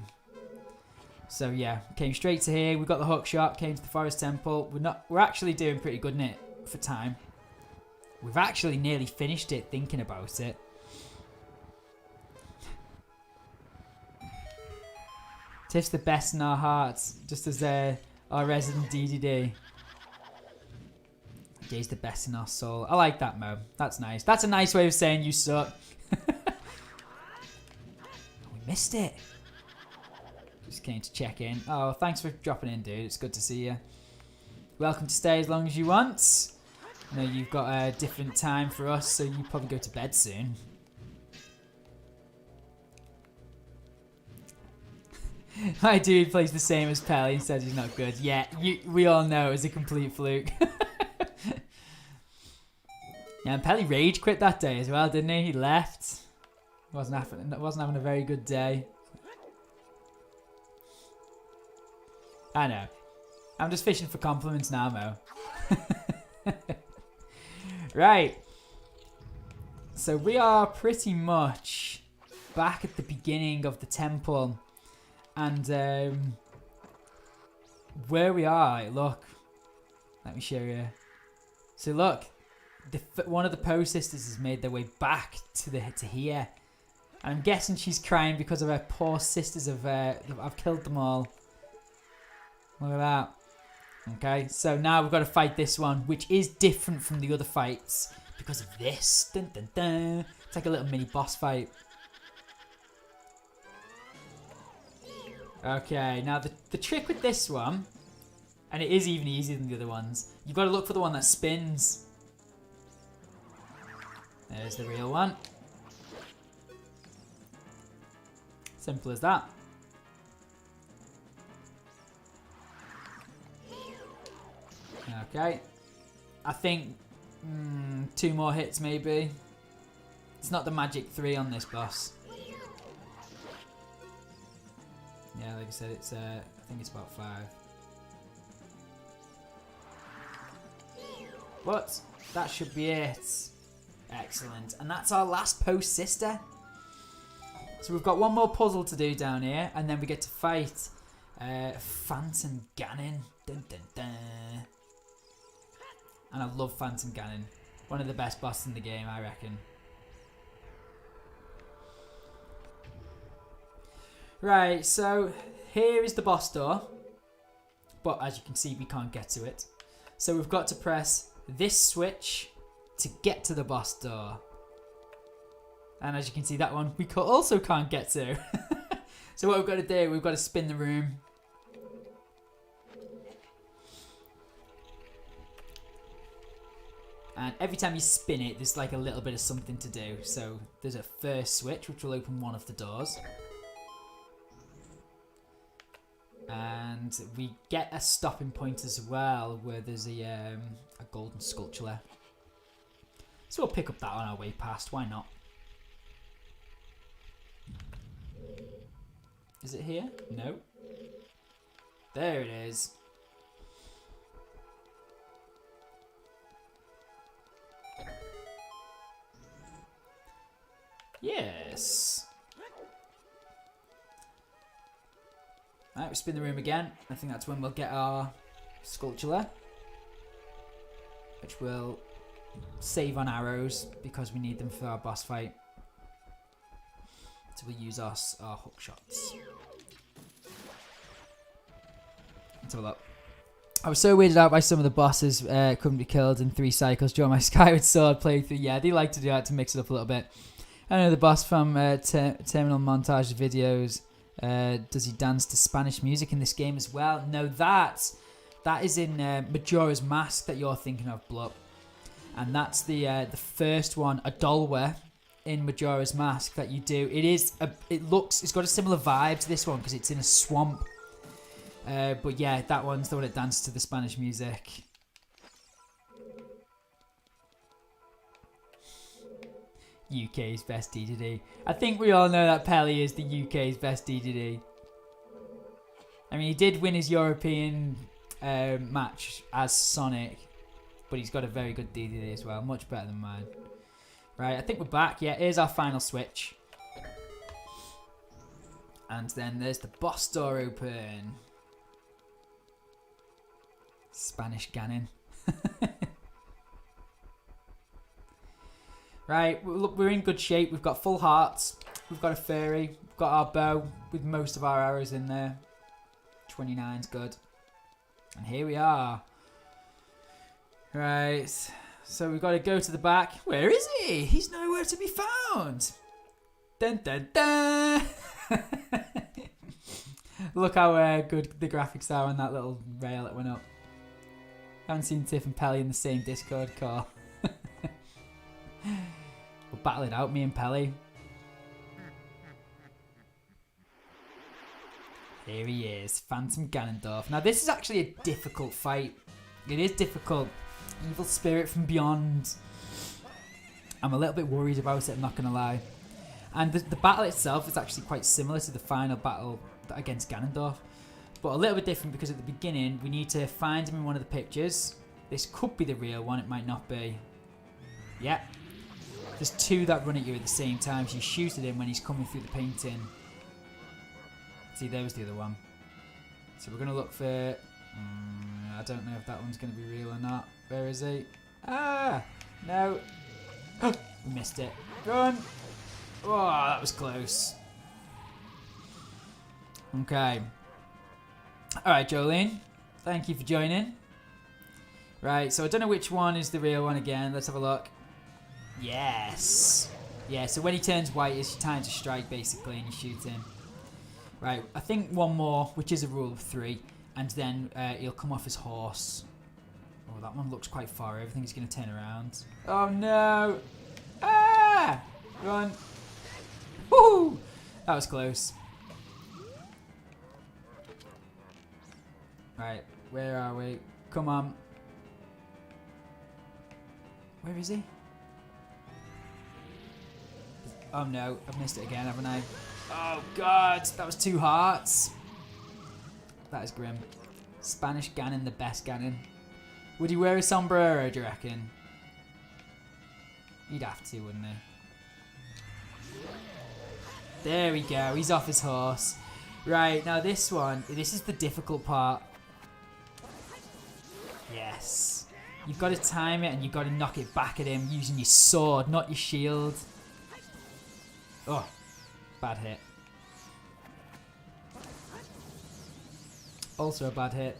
So yeah, came straight to here. We got the hook shot. Came to the forest temple. We're actually doing pretty good in it for time. We've actually nearly finished it thinking about it. Tiff's the best in our hearts, just as our resident DeDeDe. Jay's the best in our soul. I like that, Mo. That's nice. That's a nice way of saying you suck. We missed it. Just came to check in. Oh, thanks for dropping in, dude. It's good to see you. Welcome to stay as long as you want. I know you've got a different time for us, so you probably go to bed soon. My dude plays the same as Pelly and says he's not good. Yeah, we all know it was a complete fluke. Yeah, and Pelly rage quit that day as well, didn't he? He left. Wasn't having a very good day. I know. I'm just fishing for compliments now, Mo. Right. So we are pretty much back at the beginning of the temple. And where we are, look. Let me show you. So look, one of the Poe sisters has made their way back to here. And I'm guessing she's crying because of her poor sisters. I've killed them all. Look at that. Okay, so now we've got to fight this one, which is different from the other fights because of this. Dun, dun, dun. It's like a little mini boss fight. Okay, now the trick with this one, and it is even easier than the other ones, you've got to look for the one that spins. There's the real one. Simple as that. Okay. I think 2 more hits maybe. It's not the magic 3 on this boss. Yeah, like I said, it's I think it's about 5. But that should be it. Excellent. And that's our last post, sister. So we've got one more puzzle to do down here, and then we get to fight Phantom Ganon. Dun, dun, dun. And I love Phantom Ganon. One of the best bosses in the game, I reckon. Right, so here is the boss door. But as you can see, we can't get to it. So we've got to press this switch to get to the boss door. And as you can see, that one we also can't get to. So what we've got to do, we've got to spin the room. And every time you spin it, there's like a little bit of something to do. So there's a first switch, which will open one of the doors. And we get a stopping point as well, where there's a golden sculpture there. So we'll pick up that on our way past, why not? Is it here? No. There it is. Yes. Alright, we spin the room again. I think that's when we'll get our sculpture, which will save on arrows because we need them for our boss fight. So we'll use our hook shots. Let's have a look. I was so weirded out by some of the bosses couldn't be killed in 3 cycles during my Skyward Sword playthrough. Yeah, they like to do that to mix it up a little bit. I know the boss from Terminal Montage videos. Does he dance to Spanish music in this game as well? No, that is in Majora's Mask that you're thinking of, Blup. And that's the first one, Adolwa, in Majora's Mask that you do. It's got a similar vibe to this one because it's in a swamp. But yeah, that one's the one that dances to the Spanish music. UK's best DeDeDe. I think we all know that Pelly is the UK's best DeDeDe. I mean, he did win his European match as Sonic, but he's got a very good DeDeDe as well, much better than mine. Right, I think we're back. Yeah, here's our final switch. And then there's the boss door open. Spanish Ganon. Right, look, we're in good shape. We've got full hearts. We've got a fairy. We've got our bow with most of our arrows in there. 29's good. And here we are. Right, so we've got to go to the back. Where is he? He's nowhere to be found. Dun dun dun. Look how good the graphics are on that little rail that went up. Haven't seen Tiff and Pelly in the same Discord call. We'll battle it out, me and Pelly. Here he is, Phantom Ganondorf. Now this is actually a difficult fight. It is difficult. Evil spirit from beyond. I'm a little bit worried about it, I'm not going to lie. And the battle itself is actually quite similar to the final battle against Ganondorf. But a little bit different because at the beginning we need to find him in one of the pictures. This could be the real one, it might not be. Yeah. There's 2 that run at you at the same time, so you shoot at him when he's coming through the painting. See, there was the other one. So we're going to look for... I don't know if that one's going to be real or not. Where is he? Ah! No. We missed it. Run! Oh, that was close. Okay. Alright, Jolene. Thank you for joining. Right, so I don't know which one is the real one again. Let's have a look. Yes. Yeah, so when he turns white, it's your time to strike, basically, and you shoot him. Right, I think one more, which is a rule of 3, and then he'll come off his horse. Oh, that one looks quite far. Everything's going to turn around. Oh, no. Ah! Run. Woohoo! That was close. Right, where are we? Come on. Where is he? Oh, no. I've missed it again, haven't I? Oh, God. That was 2 hearts. That is grim. Spanish Ganon, the best Ganon. Would he wear a sombrero, do you reckon? He'd have to, wouldn't he? There we go. He's off his horse. Right, now this one. This is the difficult part. Yes. You've got to time it and you've got to knock it back at him using your sword, not your shield. Oh, bad hit. Also a bad hit.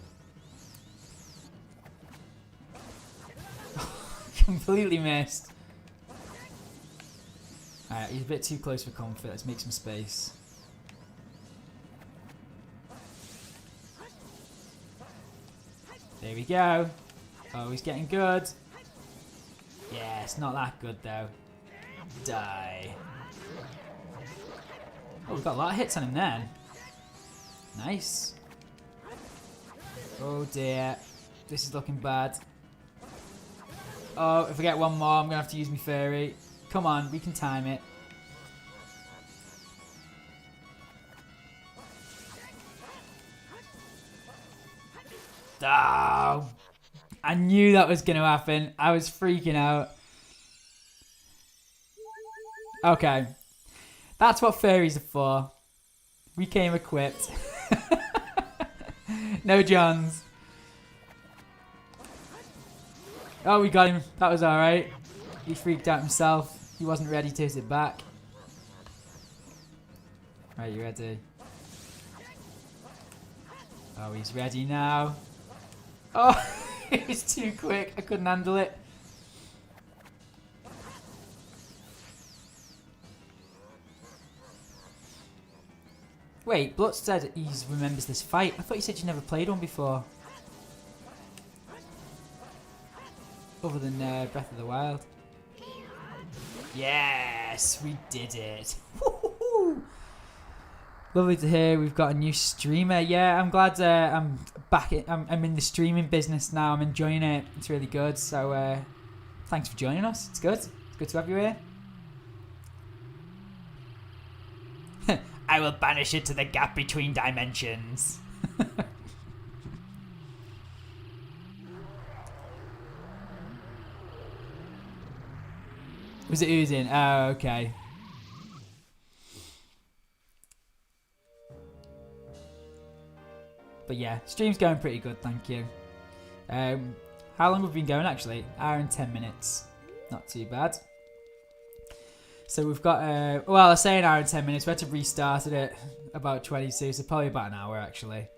Completely missed. Alright, he's a bit too close for comfort. Let's make some space. There we go. Oh, he's getting good. Yeah, it's not that good though. Die. Oh, we've got a lot of hits on him then. Nice. Oh dear. This is looking bad. Oh, if I get one more, I'm going to have to use my fairy. Come on, we can time it. Oh, I knew that was going to happen. I was freaking out. Okay. That's what fairies are for. We came equipped. No Johns. Oh, we got him. That was alright. He freaked out himself. He wasn't ready to hit it back. Right, you ready? Oh, he's ready now. Oh, it was too quick. I couldn't handle it. Wait, Blutz said he remembers this fight. I thought you said you never played one before. Other than Breath of the Wild. Yes, we did it. Woo-hoo-hoo. Lovely to hear we've got a new streamer. Yeah, I'm glad I'm back. I'm in the streaming business now. I'm enjoying it. It's really good. So thanks for joining us. It's good. It's good to have you here. I will banish it to the gap between dimensions. Was it oozing? Oh, okay. But yeah, stream's going pretty good, thank you. How long have we been going actually? Hour and 10 minutes. Not too bad. So we've got, well, I say an hour and 10 minutes. We had to restart it about 22, so probably about an hour actually.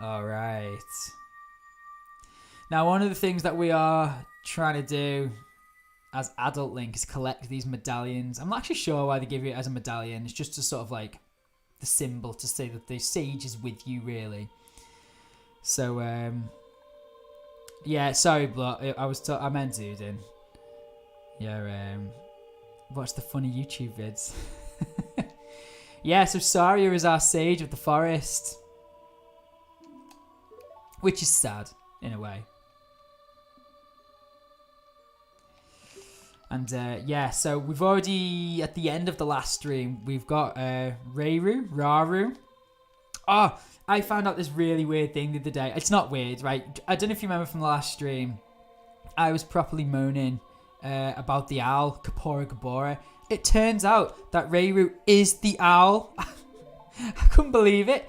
Alright. Now, one of the things that we are trying to do as adult Link is collect these medallions. I'm not actually sure why they give you it as a medallion. It's just to sort of like the symbol to say that the sage is with you, really. So, yeah, sorry, but I meant Zudin. Yeah, watch the funny YouTube vids. Yeah, so Saria is our sage of the forest. Which is sad, in a way. And yeah, so we've already, at the end of the last stream, we've got Raru. Oh, I found out this really weird thing the other day. It's not weird, right? I don't know if you remember from the last stream. I was properly moaning about the owl, Kapora Gabora. It turns out that Raru is the owl. I couldn't believe it.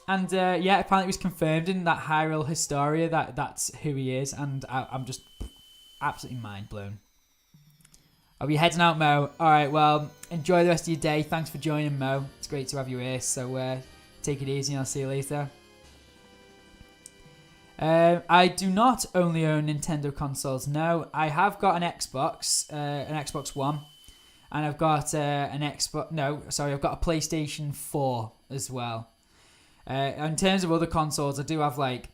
And yeah, apparently it was confirmed in that Hyrule Historia that that's who he is. And I'm just absolutely mind blown. Are we heading out, Mo? Alright, well, enjoy the rest of your day. Thanks for joining, Mo. It's great to have you here. So take it easy and I'll see you later. I do not only own Nintendo consoles. No, I have got an Xbox One. And I've got an Xbox. No, sorry, I've got a PlayStation 4 as well. In terms of other consoles, I do have like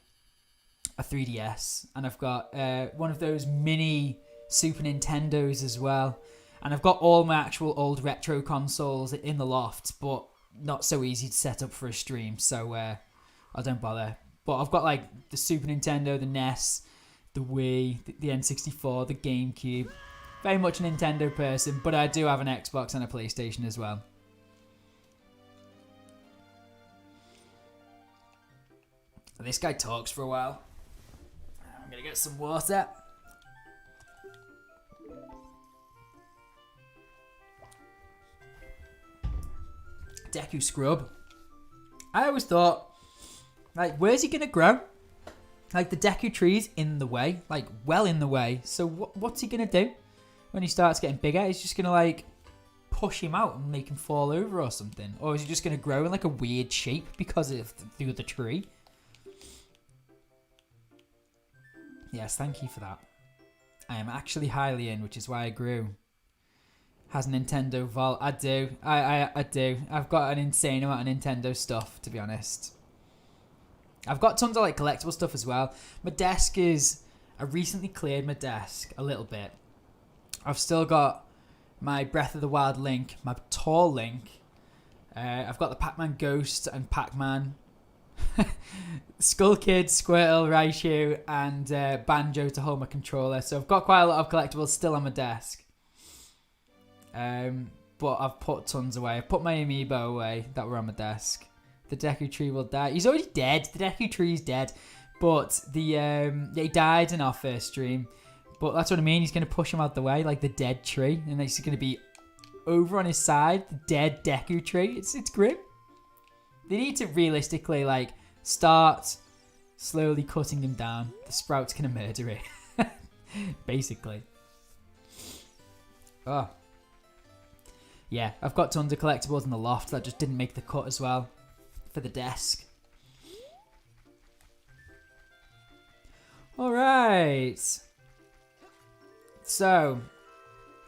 a 3DS, and I've got one of those mini Super Nintendos as well. And I've got all my actual old retro consoles in the loft, but not so easy to set up for a stream, so I don't bother. But I've got like the Super Nintendo, the NES, the Wii, the N64, the GameCube. Very much a Nintendo person, but I do have an Xbox and a PlayStation as well. This guy talks for a while. I'm gonna get some water. Deku Scrub. I always thought, like, where's he gonna grow? Like, the Deku Tree's in the way, like, well in the way. So what's he gonna do when he starts getting bigger? He's just gonna, like, push him out and make him fall over or something? Or is he just gonna grow in, like, a weird shape because of the other tree? Yes, thank you for that. I am actually highly in, which is why I grew. Has Nintendo Vault. I do. I do. I've got an insane amount of Nintendo stuff, to be honest. I've got tons of like collectible stuff as well. My desk is... I recently cleared my desk a little bit. I've still got my Breath of the Wild Link, my Tall Link. I've got the Pac-Man Ghost and Pac-Man. Skull Kid, Squirtle, Raichu, and Banjo to hold my controller. So I've got quite a lot of collectibles still on my desk. But I've put tons away. I've put my amiibo away that were on my desk. The Deku Tree will die. He's already dead. The Deku Tree's dead. But he died in our first stream. But that's what I mean. He's going to push him out the way like the dead tree. And he's going to be over on his side. The dead Deku Tree. It's grim. They need to realistically like start slowly cutting him down. The Sprout's going to murder it. Basically. Oh. Yeah, I've got tons of collectibles in the loft that just didn't make the cut as well for the desk. Alright. So,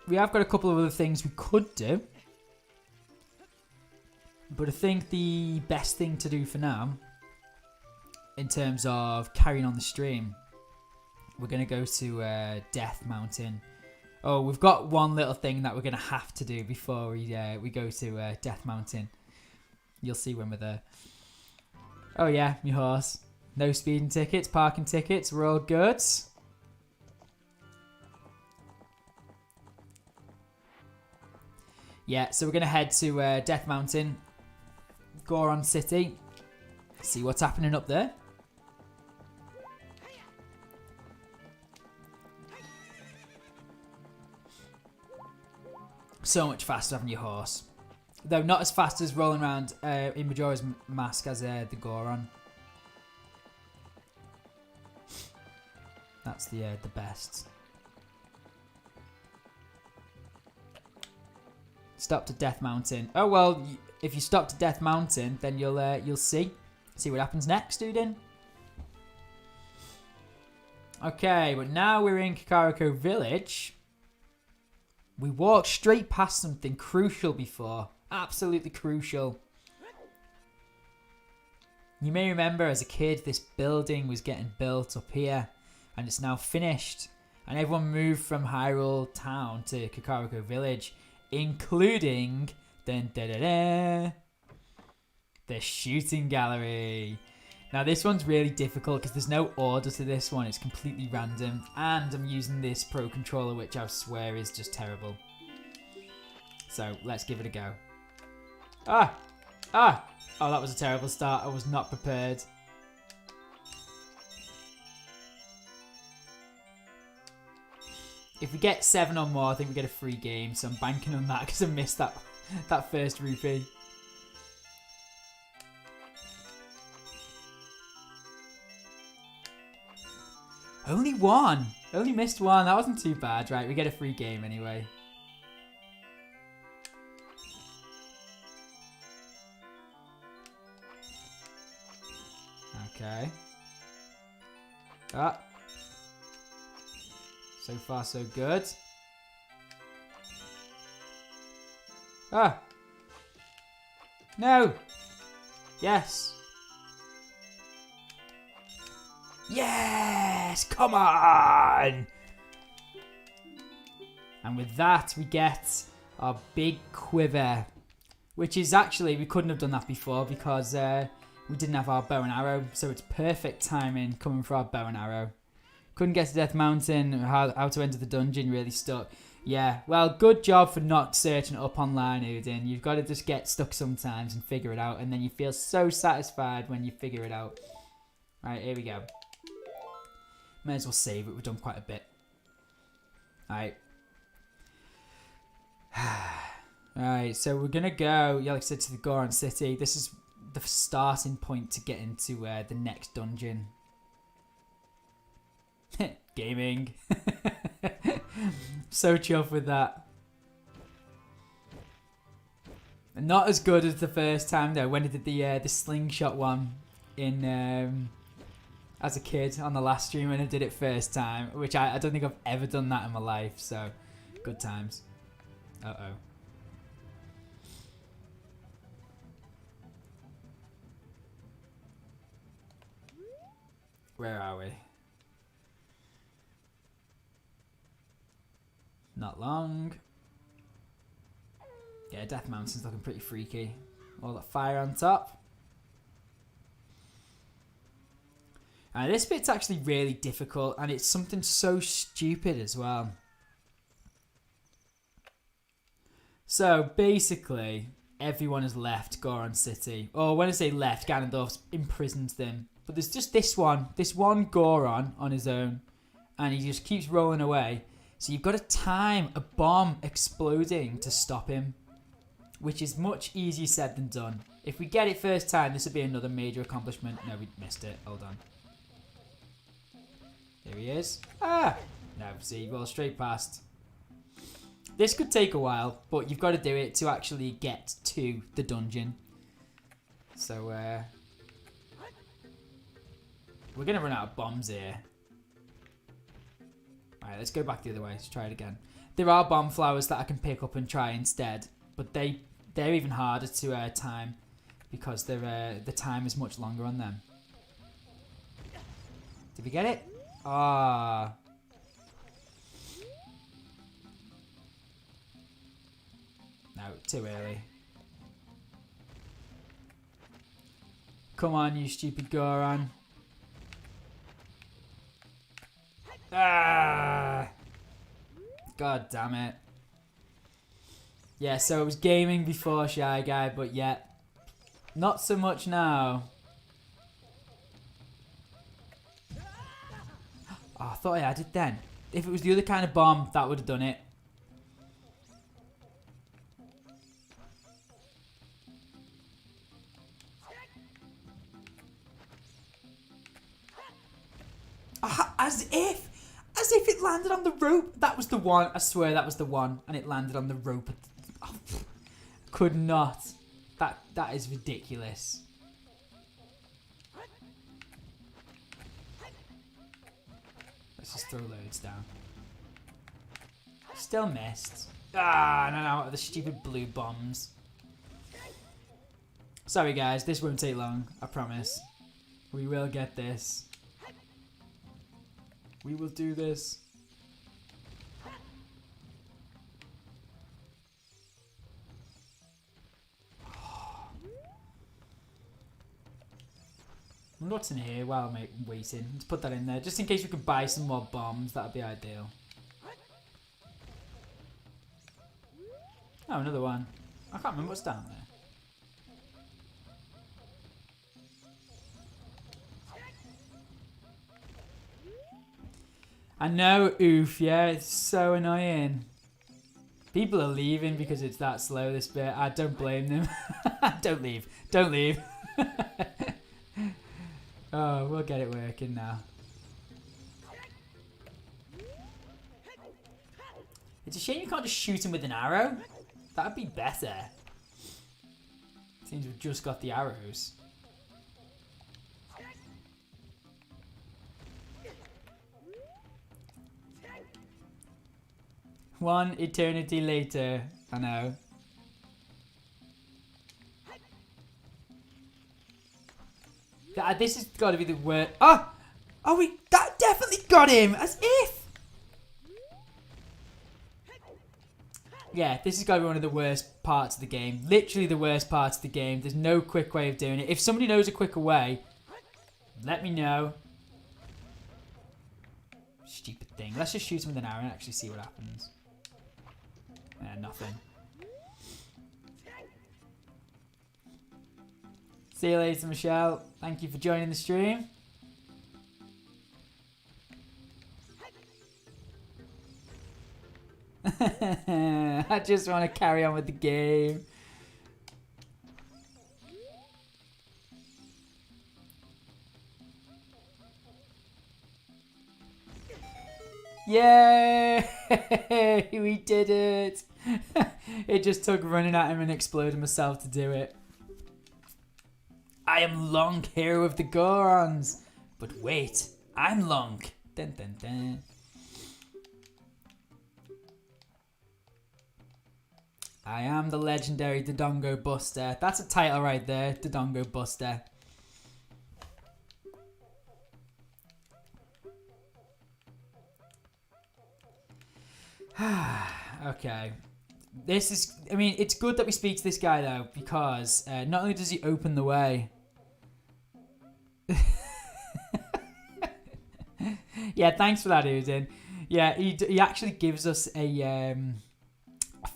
we have got a couple of other things we could do. But I think the best thing to do for now, in terms of carrying on the stream, we're going to go to Death Mountain. Oh, we've got one little thing that we're going to have to do before we go to Death Mountain. You'll see when we're there. Oh yeah, my horse. No speeding tickets, parking tickets, we're all good. Yeah, so we're going to head to Death Mountain, Goron City, see what's happening up there. So much faster having your horse. Though not as fast as rolling around in Majora's Mask as the Goron. That's the best. Stop to Death Mountain. Oh well, if you stop to Death Mountain, then you'll see what happens next, dude. Okay, but now we're in Kakariko Village. We walked straight past something crucial before. Absolutely crucial. You may remember as a kid this building was getting built up here. And it's now finished. And everyone moved from Hyrule Town to Kakariko Village. Including... Dun, da, da, da, the shooting gallery. Now this one's really difficult because there's no order to this one. It's completely random. And I'm using this Pro Controller, which I swear is just terrible. So let's give it a go. Ah! Oh, that was a terrible start. I was not prepared. If we get 7 or more, I think we get a free game. So I'm banking on that because I missed that first rupee. Only one. Only missed one. That wasn't too bad. Right, we get a free game anyway. Okay. Ah. So far, so good. Ah. No. Yes. Yes. Come on. And with that, we get our big quiver. Which is actually, we couldn't have done that before because we didn't have our bow and arrow. So it's perfect timing coming for our bow and arrow. Couldn't get to Death Mountain, how to enter the dungeon, really stuck. Yeah, well, good job for not searching it up online, Udin. You've got to just get stuck sometimes and figure it out. And then you feel so satisfied when you figure it out. Right, here we go. May as well save it. We've done quite a bit. Alright. Alright, so we're going to go, yeah, like I said, to the Goron City. This is the starting point to get into the next dungeon. Gaming. So chuffed with that. Not as good as the first time though, when I did the slingshot one in as a kid on the last stream when I did it first time, which I don't think I've ever done that in my life, so good times. Uh-oh. Where are we? Not long. Yeah, Death Mountain's looking pretty freaky. All that fire on top. And this bit's actually really difficult, and it's something so stupid as well. So basically, everyone has left Goron City. Or when I say left, Ganondorf's imprisoned them. But there's just this one Goron on his own, and he just keeps rolling away. So you've got to time a bomb exploding to stop him, which is much easier said than done. If we get it first time, this would be another major accomplishment. No, we missed it. Hold on. Here he is. Ah! No, see, well, straight past. This could take a while, but you've got to do it to actually get to the dungeon. So, we're going to run out of bombs here. Alright, let's go back the other way. Let's try it again. There are bomb flowers that I can pick up and try instead, but they're even harder to time because the time is much longer on them. Did we get it? Ah. No, too early. Come on, you stupid Goron. Ah! God damn it. Yeah, so it was gaming before, Shy Guy, but yeah, not so much now. Oh, I thought I had it then. If it was the other kind of bomb, that would have done it. As if it landed on the rope. That was the one. I swear that was the one. And it landed on the rope. Oh, could not. That is ridiculous. Let's just throw loads down. Still missed. Ah, no, out of the stupid blue bombs. Sorry guys, this won't take long. I promise. We will get this. We will do this. What's in here while I'm waiting? Let's put that in there. Just in case we can buy some more bombs. That would be ideal. Oh, another one. I can't remember what's down there. I know, oof, yeah, it's so annoying. People are leaving because it's that slow, this bit. I don't blame them. Don't leave. Don't leave. Oh, we'll get it working now. It's a shame you can't just shoot him with an arrow. That'd be better. Seems we've just got the arrows. One eternity later. I know. This has got to be the worst. Oh, that definitely got him. As if. Yeah, this has got to be one of the worst parts of the game. Literally the worst parts of the game. There's no quick way of doing it. If somebody knows a quicker way, let me know. Stupid thing. Let's just shoot him with an arrow and actually see what happens. Nothing. See you later, Michelle. Thank you for joining the stream. I just want to carry on with the game. Yay! We did it! It just took running at him and exploding myself to do it. I am Long, hero of the Gorons. But wait, I'm Long. Dun, dun, dun. I am the legendary Dodongo Buster. That's a title right there, Dodongo Buster. Okay. This is, I mean, it's good that we speak to this guy though, because not only does he open the way. Yeah, thanks for that, Udin. Yeah, he actually gives us a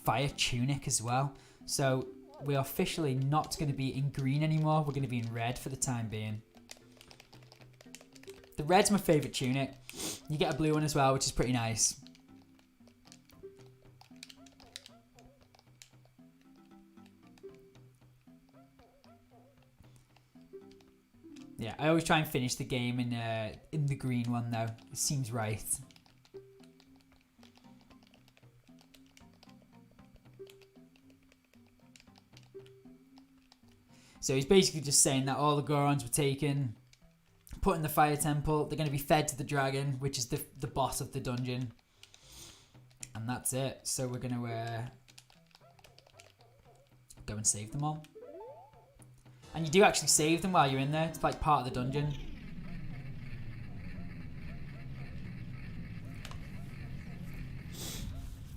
fire tunic as well. So we're officially not going to be in green anymore. We're going to be in red for the time being. The red's my favourite tunic. You get a blue one as well, which is pretty nice. Yeah, I always try and finish the game in the green one though. It seems right. So he's basically just saying that all the Gorons were taken, put in the fire temple. They're going to be fed to the dragon, which is the boss of the dungeon. And that's it. So we're going to go and save them all. And you do actually save them while you're in there. It's like part of the dungeon.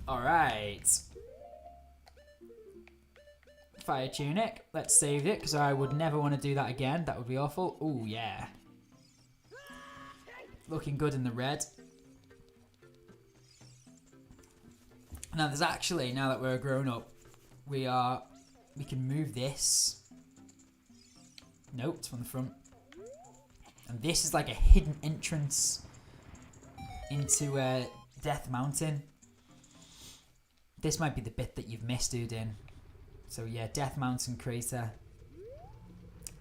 Alright. Fire tunic. Let's save it, because I would never want to do that again. That would be awful. Oh, yeah. Looking good in the red. Now, there's actually, now that we're grown up, we can move this. Nope, it's from the front. And this is like a hidden entrance into Death Mountain. This might be the bit that you've missed, Udin. So yeah, Death Mountain crater.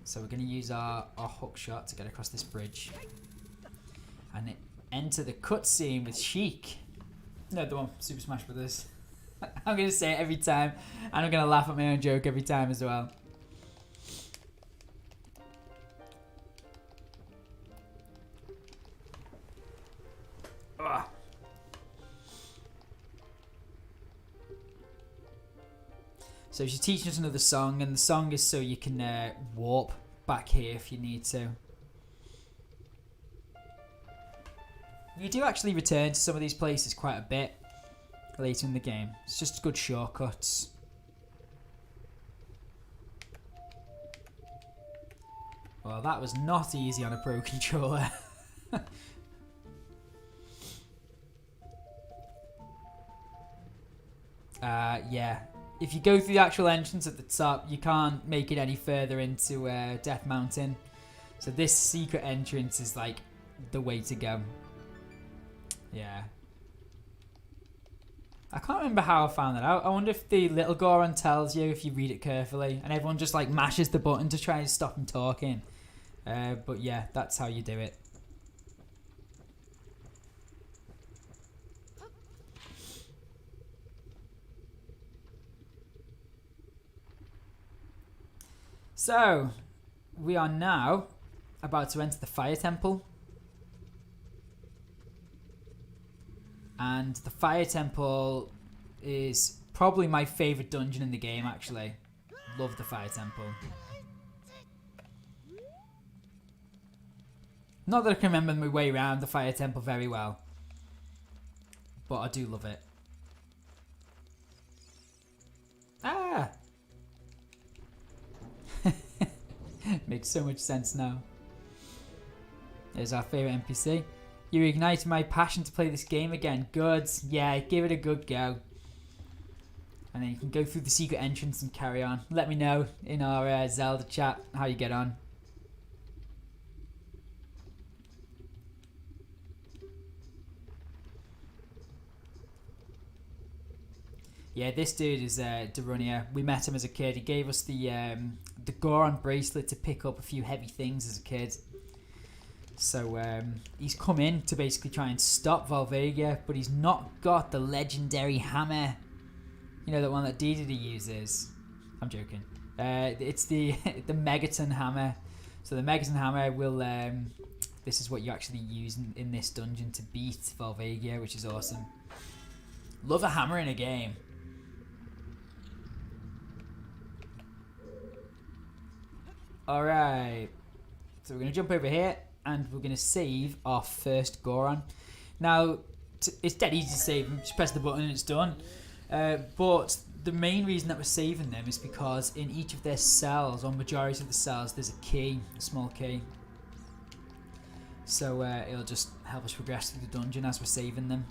So we're going to use our hook shot to get across this bridge. And enter the cutscene with Sheik. No, the one from Super Smash Brothers. I'm going to say it every time. And I'm going to laugh at my own joke every time as well. Ugh. So she's teaching us another song, and the song is so you can warp back here if you need to. You do actually return to some of these places quite a bit later in the game. It's just good shortcuts. Well, that was not easy on a Pro Controller. Yeah. If you go through the actual entrance at the top, you can't make it any further into Death Mountain. So this secret entrance is like the way to go. Yeah. I can't remember how I found that out. I wonder if the little Goron tells you if you read it carefully, and everyone just like mashes the button to try and stop him talking. But yeah, that's how you do it. So, we are now about to enter the Fire Temple. And the Fire Temple is probably my favourite dungeon in the game, actually. Love the Fire Temple. Not that I can remember my way around the fire temple very well, but I do love it. Ah! Makes so much sense now. There's our favourite NPC. You ignited my passion to play this game again. Good. Yeah, give it a good go. And then you can go through the secret entrance and carry on. Let me know in our Zelda chat how you get on. Yeah, this dude is Darunia. We met him as a kid. He gave us the Goron bracelet to pick up a few heavy things as a kid. So he's come in to basically try and stop Volvagia, but he's not got the legendary hammer. You know, the one that DeDeDe uses. I'm joking. It's the the Megaton hammer. So the Megaton hammer will... this is what you actually use in this dungeon to beat Volvagia, which is awesome. Love a hammer in a game. Alright. So we're going to jump over here and we're going to save our first Goron. Now, it's dead easy to save them. Just press the button and it's done. But the main reason that we're saving them is because in each of their cells, or majority of the cells, there's a key, a small key. So it'll just help us progress through the dungeon as we're saving them.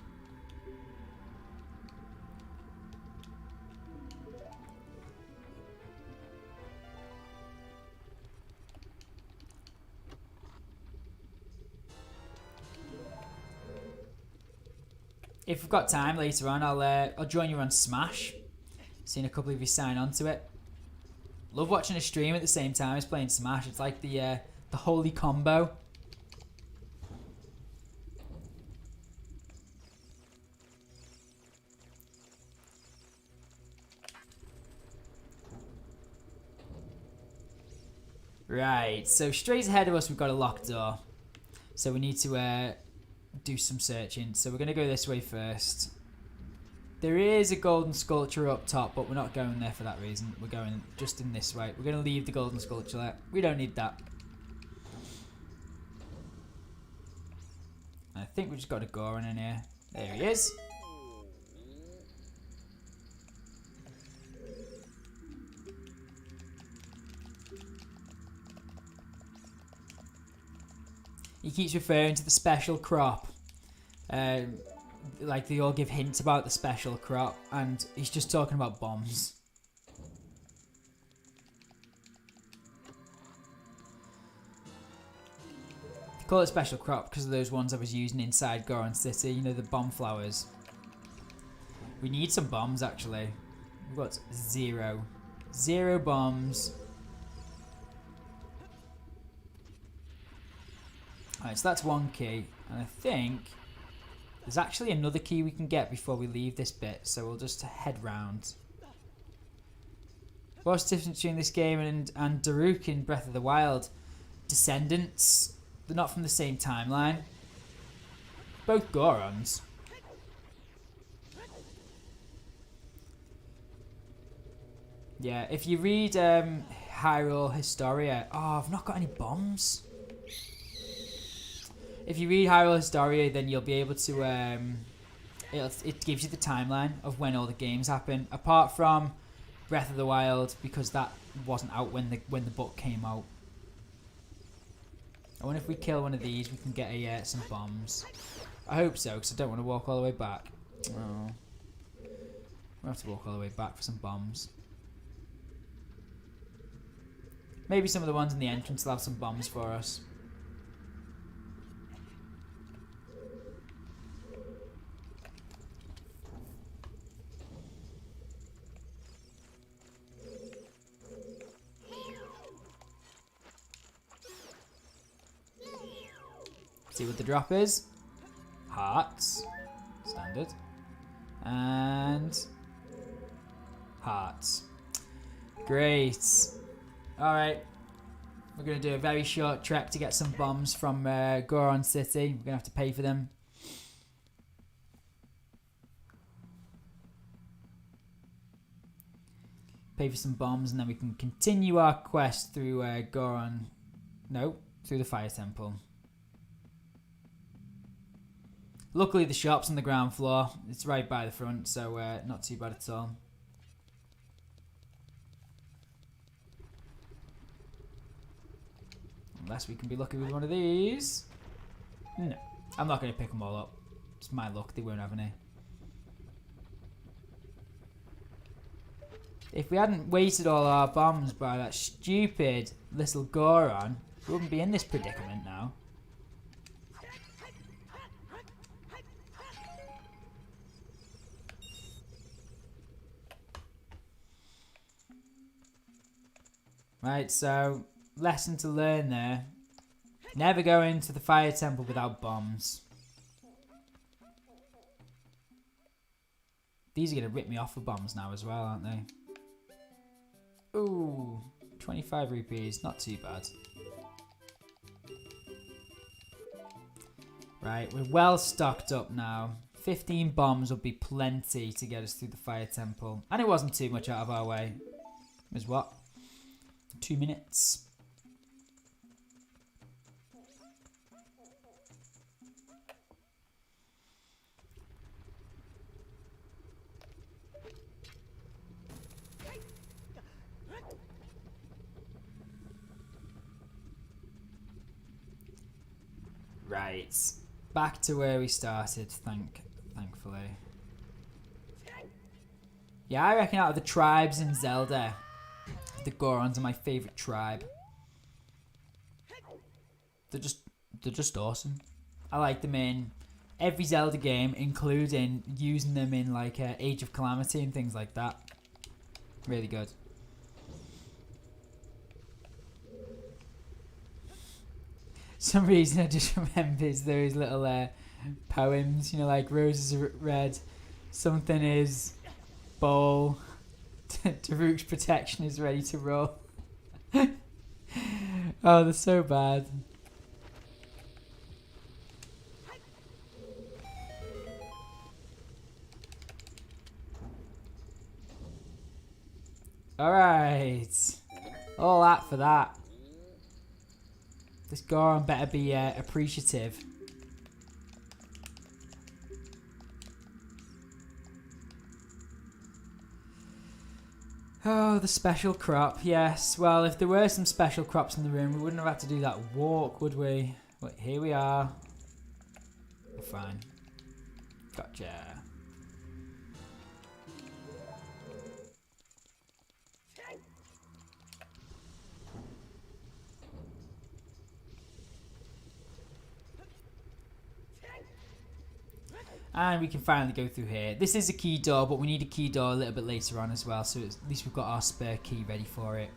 If we've got time later on, I'll join you on Smash. Seen a couple of you sign on to it. Love watching a stream at the same time as playing Smash. It's like the holy combo. Right, so straight ahead of us we've got a locked door. So we need to do some searching. So we're going to go this way first. There is a golden sculpture up top, but we're not going there for that reason. We're going just in this way. We're going to leave the golden sculpture there. We don't need that. I think we just got a Goron in here. There he is. He keeps referring to the special crop. Like they all give hints about the special crop, and he's just talking about bombs. They call it special crop because of those ones I was using inside Goron City. You know, the bomb flowers. We need some bombs actually. We've got zero bombs. Alright, so that's one key, and I think there's actually another key we can get before we leave this bit, so we'll just head round. What's the difference between this game and Daruk in Breath of the Wild? Descendants. They're not from the same timeline. Both Gorons. Yeah, if you read Hyrule Historia... Oh, I've not got any bombs. If you read Hyrule Historia, then you'll be able to... it gives you the timeline of when all the games happen. Apart from Breath of the Wild, because that wasn't out when the book came out. I wonder if we kill one of these, we can get some bombs. I hope so, because I don't want to walk all the way back. Oh. We'll have to walk all the way back for some bombs. Maybe some of the ones in the entrance will have some bombs for us. See what the drop is. Hearts. Standard. And hearts. Great. Alright. We're going to do a very short trek to get some bombs from Goron City. We're going to have to pay for them. Pay for some bombs and then we can continue our quest through Goron. No, through the Fire Temple. Luckily, the shop's on the ground floor. It's right by the front, so not too bad at all. Unless we can be lucky with one of these. No, I'm not going to pick them all up. It's my luck, they won't have any. If we hadn't wasted all our bombs by that stupid little Goron, we wouldn't be in this predicament now. Right, so lesson to learn there. Never go into the fire temple without bombs. These are going to rip me off for bombs now as well, aren't they? Ooh, 25 rupees, not too bad. Right, we're well stocked up now. 15 bombs will be plenty to get us through the fire temple. And it wasn't too much out of our way. It was what? 2 minutes. Right, back to where we started, thankfully. Yeah, I reckon out of the tribes in Zelda, the Gorons are my favourite tribe. They're just awesome. I like them in every Zelda game, including using them in like Age of Calamity and things like that. Really good. Some reason I just remembers those little poems, you know, like roses are red, something is bowl, Daruk's protection is ready to roll. Oh, they're so bad. Alright, all that for that. This Goron better be appreciative. Oh, the special crop. Yes, well, if there were some special crops in the room, we wouldn't have had to do that walk, would we? But here we are. We're fine. Gotcha. And we can finally go through here. This is a key door, but we need a key door a little bit later on as well, so at least we've got our spare key ready for it.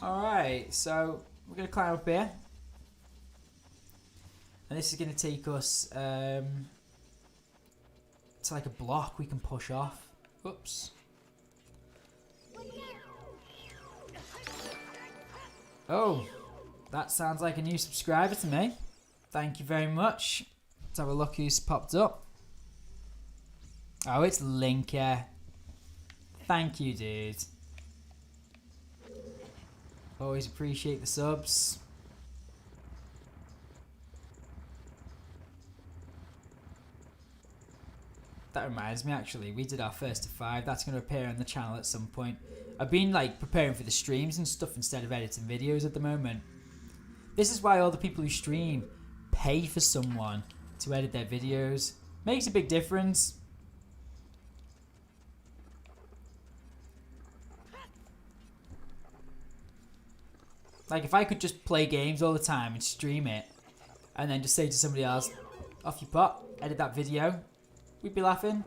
Alright, so we're going to climb up here. And this is going to take us to like a block we can push off. Whoops. Oh, that sounds like a new subscriber to me. Thank you very much. Let's have a look who's popped up. Oh, it's Linker. Thank you, dude. Always appreciate the subs. That reminds me, actually, we did our first to 5. That's going to appear on the channel at some point. I've been like preparing for the streams and stuff instead of editing videos at the moment. This is why all the people who stream pay for someone to edit their videos. Makes a big difference. Like if I could just play games all the time and stream it and then just say to somebody else, off you pop, edit that video, we'd be laughing.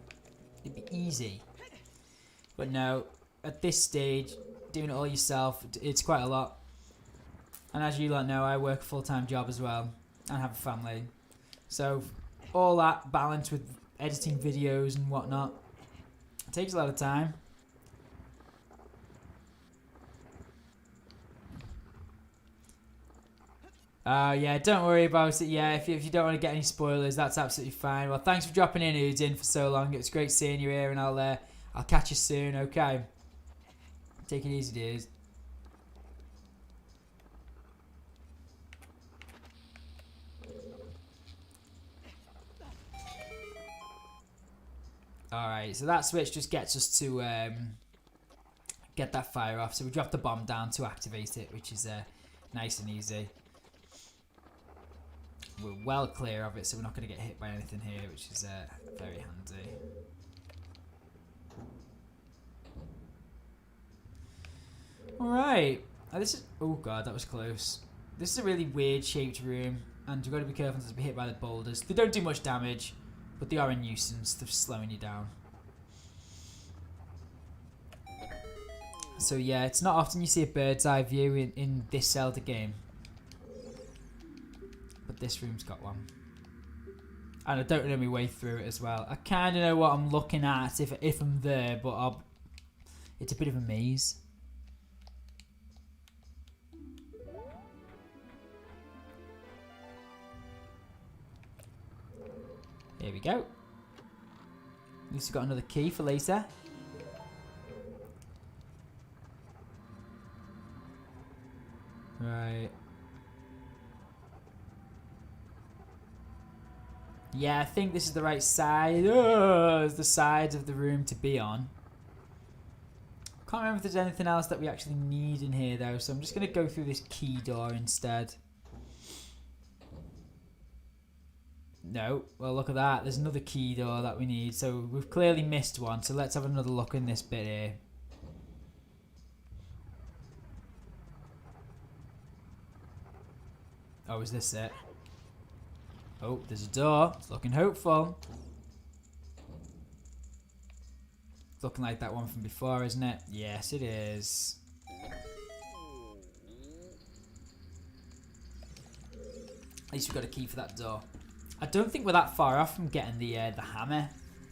It'd be easy. But no, at this stage, doing it all yourself, it's quite a lot. And as you lot know, I work a full-time job as well and have a family. So all that balance with editing videos and whatnot, it takes a lot of time. Yeah, don't worry about it. Yeah, if you don't want to get any spoilers, that's absolutely fine. Well, thanks for dropping in, Udin, for so long. It was great seeing you here, and I'll I'll catch you soon, okay? Take it easy, dudes. Alright, so that switch just gets us to get that fire off. So we drop the bomb down to activate it, which is nice and easy. We're well clear of it, so we're not going to get hit by anything here, which is very handy. Alright. This is... Oh god, that was close. This is a really weird shaped room, and you've got to be careful not to be hit by the boulders. They don't do much damage, but they are a nuisance. They're slowing you down. So yeah, it's not often you see a bird's eye view in this Zelda game. But this room's got one. And I don't know my way through it as well. I kind of know what I'm looking at if I'm there, but it's a bit of a maze. Here we go. At least we've got another key for later. Right. Yeah, I think this is the right side. Oh, it's the side of the room to be on. Can't remember if there's anything else that we actually need in here though, so I'm just going to go through this key door instead. No. Well, look at that. There's another key door that we need, so we've clearly missed one, so let's have another look in this bit here. Oh, is this it? Oh, there's a door. It's looking hopeful. It's looking like that one from before, isn't it? Yes, it is. At least we've got a key for that door. I don't think we're that far off from getting the hammer.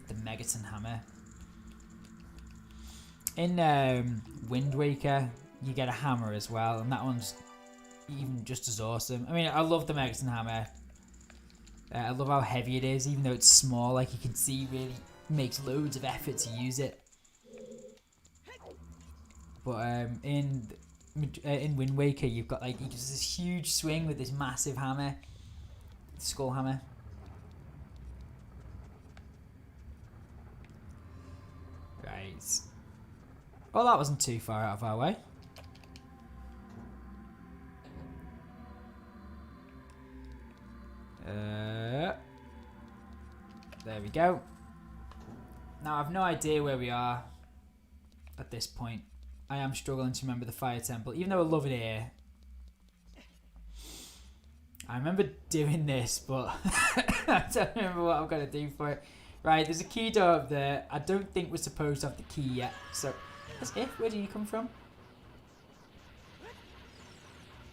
The Megaton hammer. In Wind Waker, you get a hammer as well, and that one's even just as awesome. I mean, I love the Megaton hammer. I love how heavy it is, even though it's small. Like you can see, really makes loads of effort to use it. But in Wind Waker, you've got like just this huge swing with this massive hammer, skull hammer. Right. Well, that wasn't too far out of our way. There we go. Now I've no idea where we are at this point. I am struggling to remember the fire temple, even though I love it here. I remember doing this, but I don't remember what I'm going to do for it. Right, there's a key door up there. I don't think we're supposed to have the key yet. So, as if, where do you come from?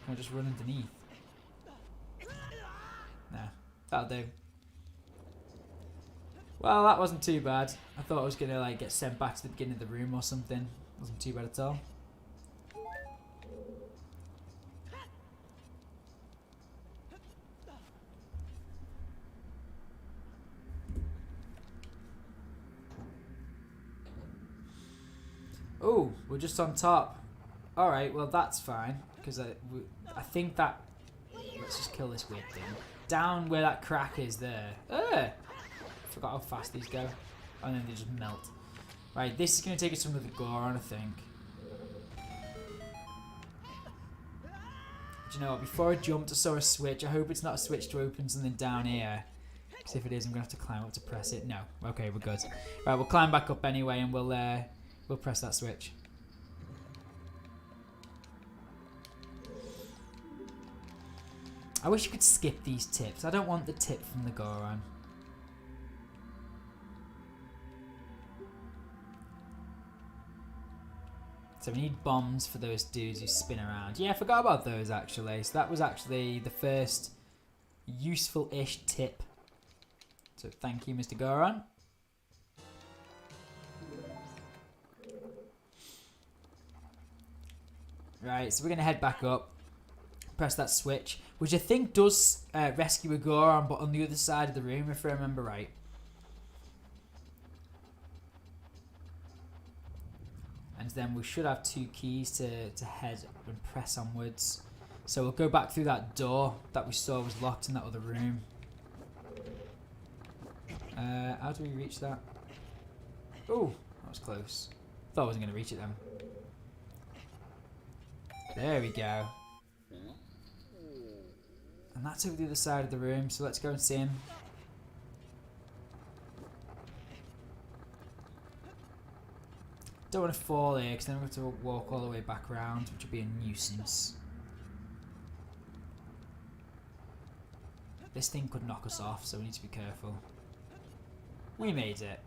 Can I just run underneath? Nah, that'll do. Well, that wasn't too bad. I thought I was going to like get sent back to the beginning of the room or something. Wasn't too bad at all. Oh, we're just on top. Alright, well that's fine. Because I think that... Let's just kill this weird thing. Down where that crack is there. Forgot how fast these go. And then they just melt. Right, this is going to take us to another Goron, I think. Do you know what? Before I jumped, I saw a switch. I hope it's not a switch to open something down here. Because if it is, I'm going to have to climb up to press it. No. Okay, we're good. Right, we'll climb back up anyway and we'll press that switch. I wish you could skip these tips. I don't want the tip from the Goron. So we need bombs for those dudes who spin around. Yeah, I forgot about those actually. So that was actually the first useful-ish tip. So thank you, Mr. Goron. Right, so we're going to head back up. Press that switch, which I think does rescue a Goron, but on the other side of the room, if I remember right. And then we should have 2 keys to head and press onwards. So we'll go back through that door that we saw was locked in that other room. How do we reach that? Oh, that was close. Thought I wasn't going to reach it then. There we go. And that's over the other side of the room, so let's go and see him. Don't want to fall here because then we have to walk all the way back around, which would be a nuisance. This thing could knock us off, so we need to be careful. We made it.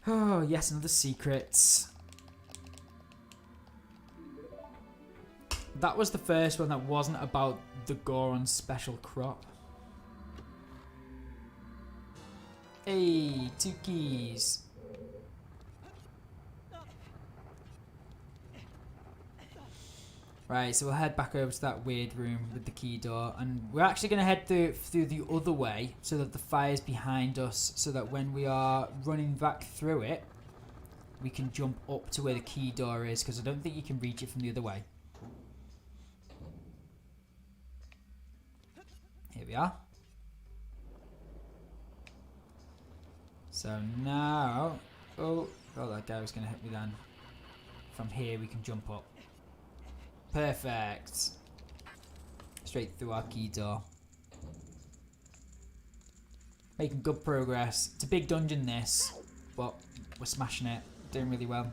Oh, yes, another secret. That was the first one that wasn't about the Goron's special crop. Hey, 2 keys. Right, so we'll head back over to that weird room with the key door, and we're actually going to head through the other way so that the fire's behind us, so that when we are running back through it, we can jump up to where the key door is, because I don't think you can reach it from the other way. Here we are. So now, oh, that guy was going to hit me then. From here we can jump up. Perfect. Straight through our key door. Making good progress. It's a big dungeon this, but we're smashing it. Doing really well.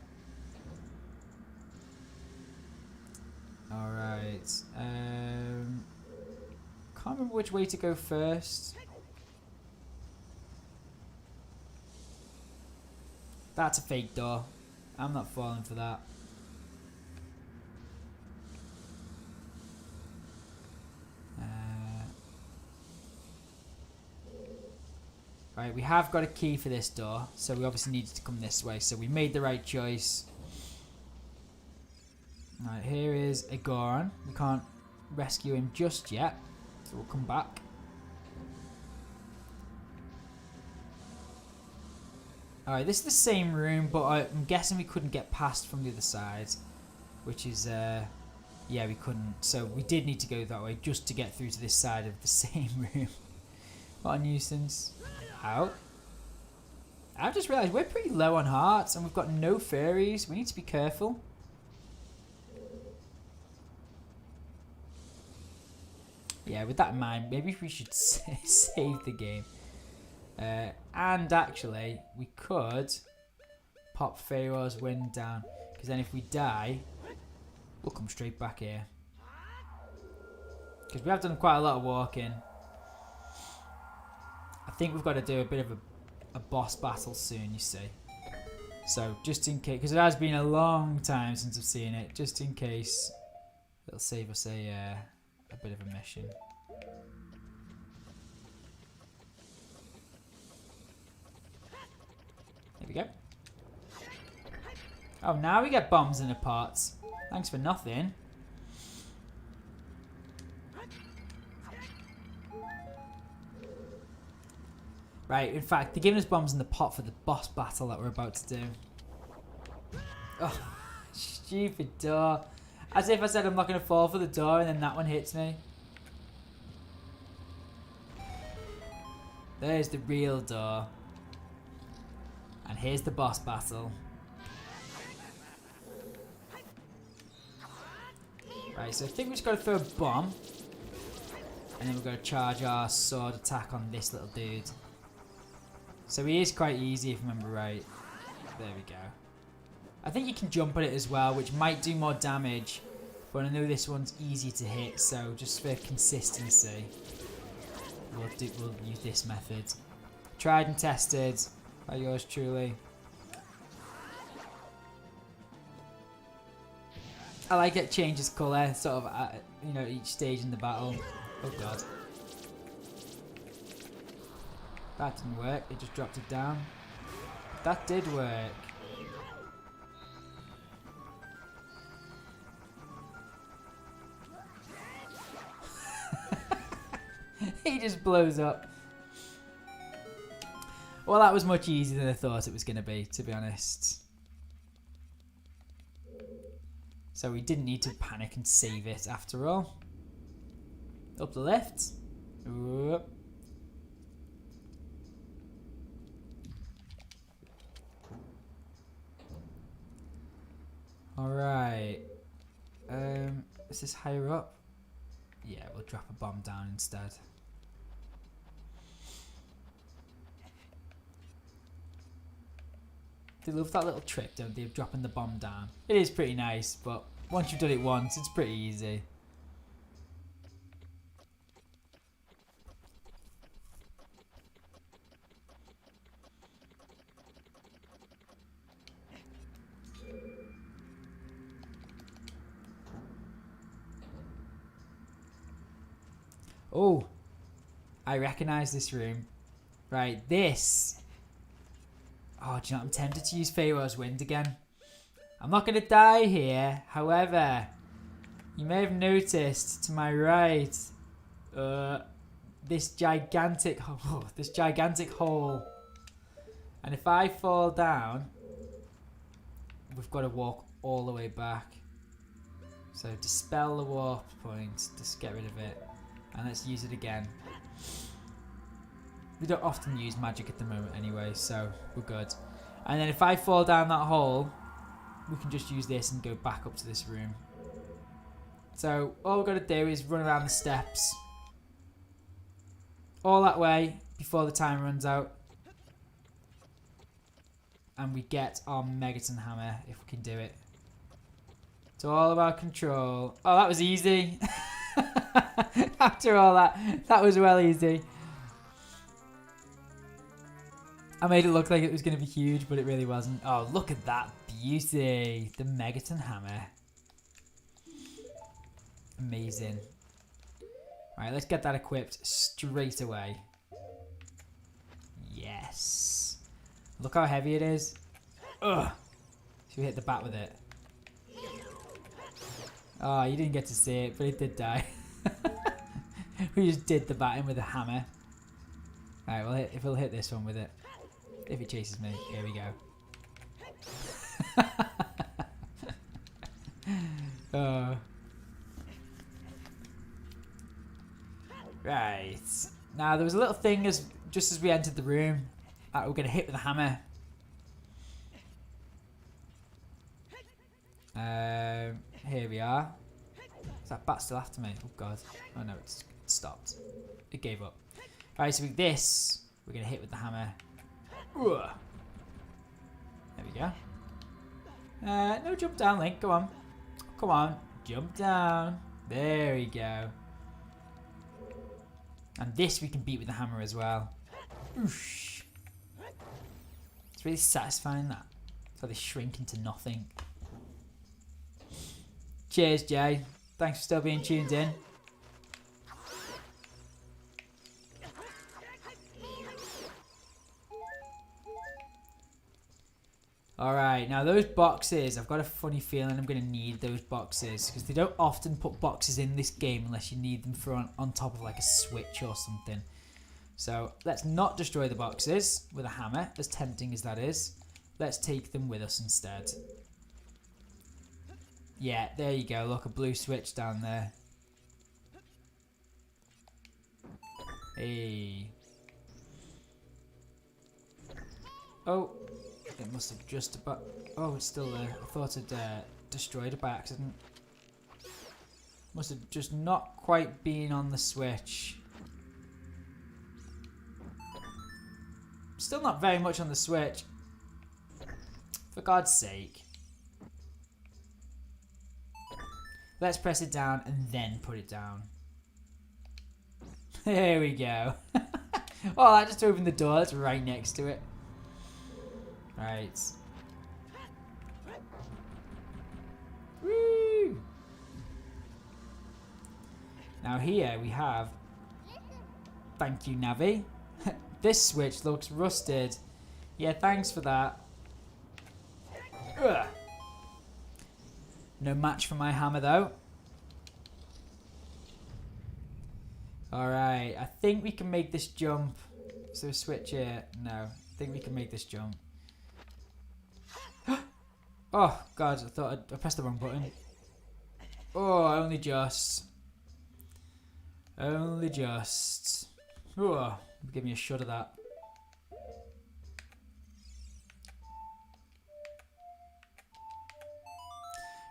Alright. Can't remember which way to go first. That's a fake door. I'm not falling for that. Right, we have got a key for this door, so we obviously needed to come this way, so we made the right choice. Right, here is a Goron. We can't rescue him just yet, so we'll come back. Alright, this is the same room, but I'm guessing we couldn't get past from the other side, which is, yeah, we couldn't. So we did need to go that way just to get through to this side of the same room. What a nuisance. Out. I've just realised we're pretty low on hearts and we've got no fairies. We need to be careful. Yeah, with that in mind, maybe we should save the game. And actually, we could pop Pharaoh's wind down, because then if we die, we'll come straight back here. Because we have done quite a lot of walking. I think we've got to do a bit of a boss battle soon, you see. So, just in case, because it has been a long time since I've seen it, just in case, it'll save us a bit of a mission. There we go. Oh, now we get bombs in the pots. Thanks for nothing. Right, in fact, they're giving us bombs in the pot for the boss battle that we're about to do. Oh, stupid door. As if I said I'm not going to fall for the door and then that one hits me. There's the real door. And here's the boss battle. Right, so I think we just got to throw a bomb. And then we're going to charge our sword attack on this little dude. So he is quite easy if I remember right. There we go. I think you can jump on it as well, which might do more damage. But I know this one's easy to hit, so just for consistency, we'll use this method. Tried and tested by yours truly. I like it changes colour sort of at, you know, each stage in the battle. Oh god. That didn't work, it just dropped it down. That did work. He just blows up. Well, that was much easier than I thought it was going to be, to be honest. So we didn't need to panic and save it after all. Up the lift. Ooh. Alright. Is this higher up? Yeah, we'll drop a bomb down instead. They love that little trick, don't they, of dropping the bomb down. It is pretty nice, but once you've done it once, it's pretty easy. Oh, I recognise this room. Right, this. Oh, do you know what? I'm tempted to use Pharaoh's Wind again. I'm not going to die here. However, you may have noticed to my right, this gigantic hole. And if I fall down, we've got to walk all the way back. So dispel the warp point, just get rid of it. And let's use it again. We don't often use magic at the moment anyway, so we're good. And then if I fall down that hole, we can just use this and go back up to this room. So all we've got to do is run around the steps. All that way before the time runs out. And we get our Megaton Hammer if we can do it. It's all about control. Oh, that was easy. After all that was well easy. I made it look like it was going to be huge, but it really wasn't. Oh, look at that beauty. The Megaton Hammer. Amazing. Right, let's get that equipped straight away. Yes. Look how heavy it is. Ugh. Should we hit the bat with it? Oh, you didn't get to see it, but it did die. We just did the bat in with a hammer. Alright, well, if we'll hit this one with it. If it chases me. Here we go. Oh. Right. Now, there was a little thing just as we entered the room. We're going to hit with a hammer. Here we are. Is that bat still after me? Oh god. Oh no, it's stopped. It gave up. Alright, so with this, we're going to hit with the hammer. There we go. No jump down, Link. Go on. Come on. Jump down. There we go. And this we can beat with the hammer as well. Oosh. It's really satisfying, that. So they shrink into nothing. Cheers, Jay. Thanks for still being tuned in. Alright, now those boxes, I've got a funny feeling I'm going to need those boxes, because they don't often put boxes in this game unless you need them for on top of like a switch or something. So let's not destroy the boxes with a hammer, as tempting as that is. Let's take them with us instead. Yeah, there you go. Look, a blue switch down there. Hey. Oh, it must have just about... Oh, it's still there. I thought it destroyed it by accident. Must have just not quite been on the switch. Still not very much on the switch. For God's sake. Let's press it down and then put it down. There we go. Oh, that just opened the door. That's right next to it. Right. Woo! Now here we have... Thank you, Navi. This switch looks rusted. Yeah, thanks for that. Ugh. No match for my hammer, though. Alright, I think we can make this jump. So switch here. No. think we can make this jump. Oh, God, I thought I pressed the wrong button. Oh, only just. Only just. Oh, give me a shot of that.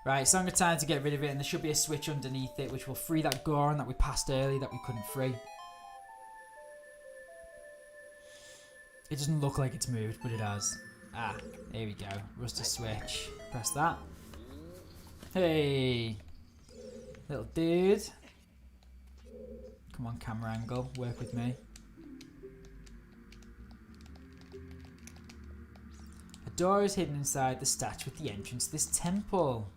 Right, Song of Time to get rid of it, and there should be a switch underneath it which will free that Goron that we passed earlier that we couldn't free. It doesn't look like it's moved, but it has. Ah, here we go. Rusty switch. Press that. Hey! Little dude. Come on, camera angle. Work with me. A door is hidden inside the statue at the entrance to this temple.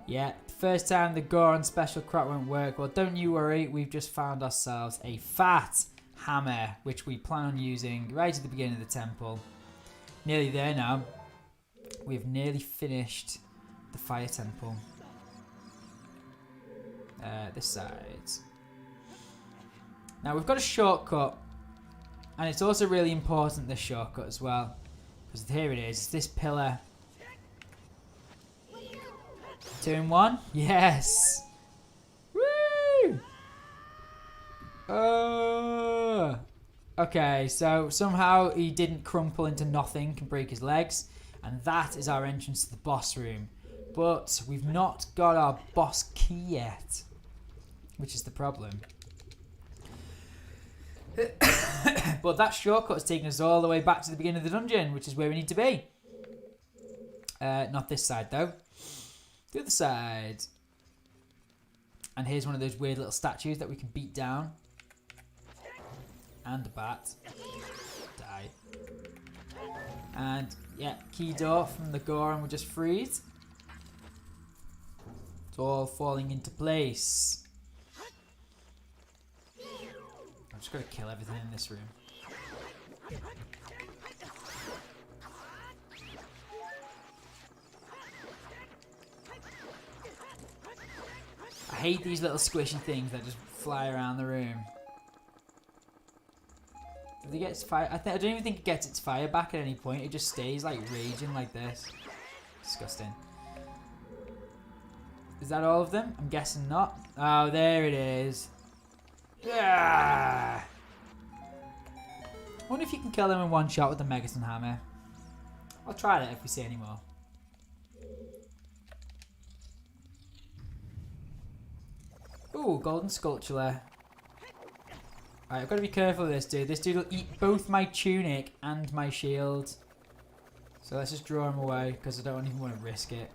Yeah, the first time the Goron special crop won't work. Well, don't you worry. We've just found ourselves a fat hammer, which we plan on using right at the beginning of the temple. Nearly there now. We've nearly finished the fire temple. This side. Now we've got a shortcut, and it's also really important, this shortcut as well, because here it is. This pillar. 2 in 1. Yes. Woo! Okay, so somehow he didn't crumple into nothing and break his legs, and that is our entrance to the boss room. But we've not got our boss key yet, which is the problem. But that shortcut has taken us all the way back to the beginning of the dungeon, which is where we need to be. Not this side though. The other side. And here's one of those weird little statues that we can beat down. And a bat. Die. And yeah, key door from the Goron we just freed. It's all falling into place. I'm just going to kill everything in this room. I hate these little squishy things that just fly around the room. Did it get its fire? I don't even think it gets its fire back at any point. It just stays like raging like this. Disgusting. Is that all of them? I'm guessing not. Oh, there it is. Yeah. I wonder if you can kill them in one shot with the Megaton hammer. I'll try that if we see any more. Ooh, golden sculpture there. Alright, I've got to be careful of this dude. This dude will eat both my tunic and my shield. So let's just draw him away because I don't even want to risk it.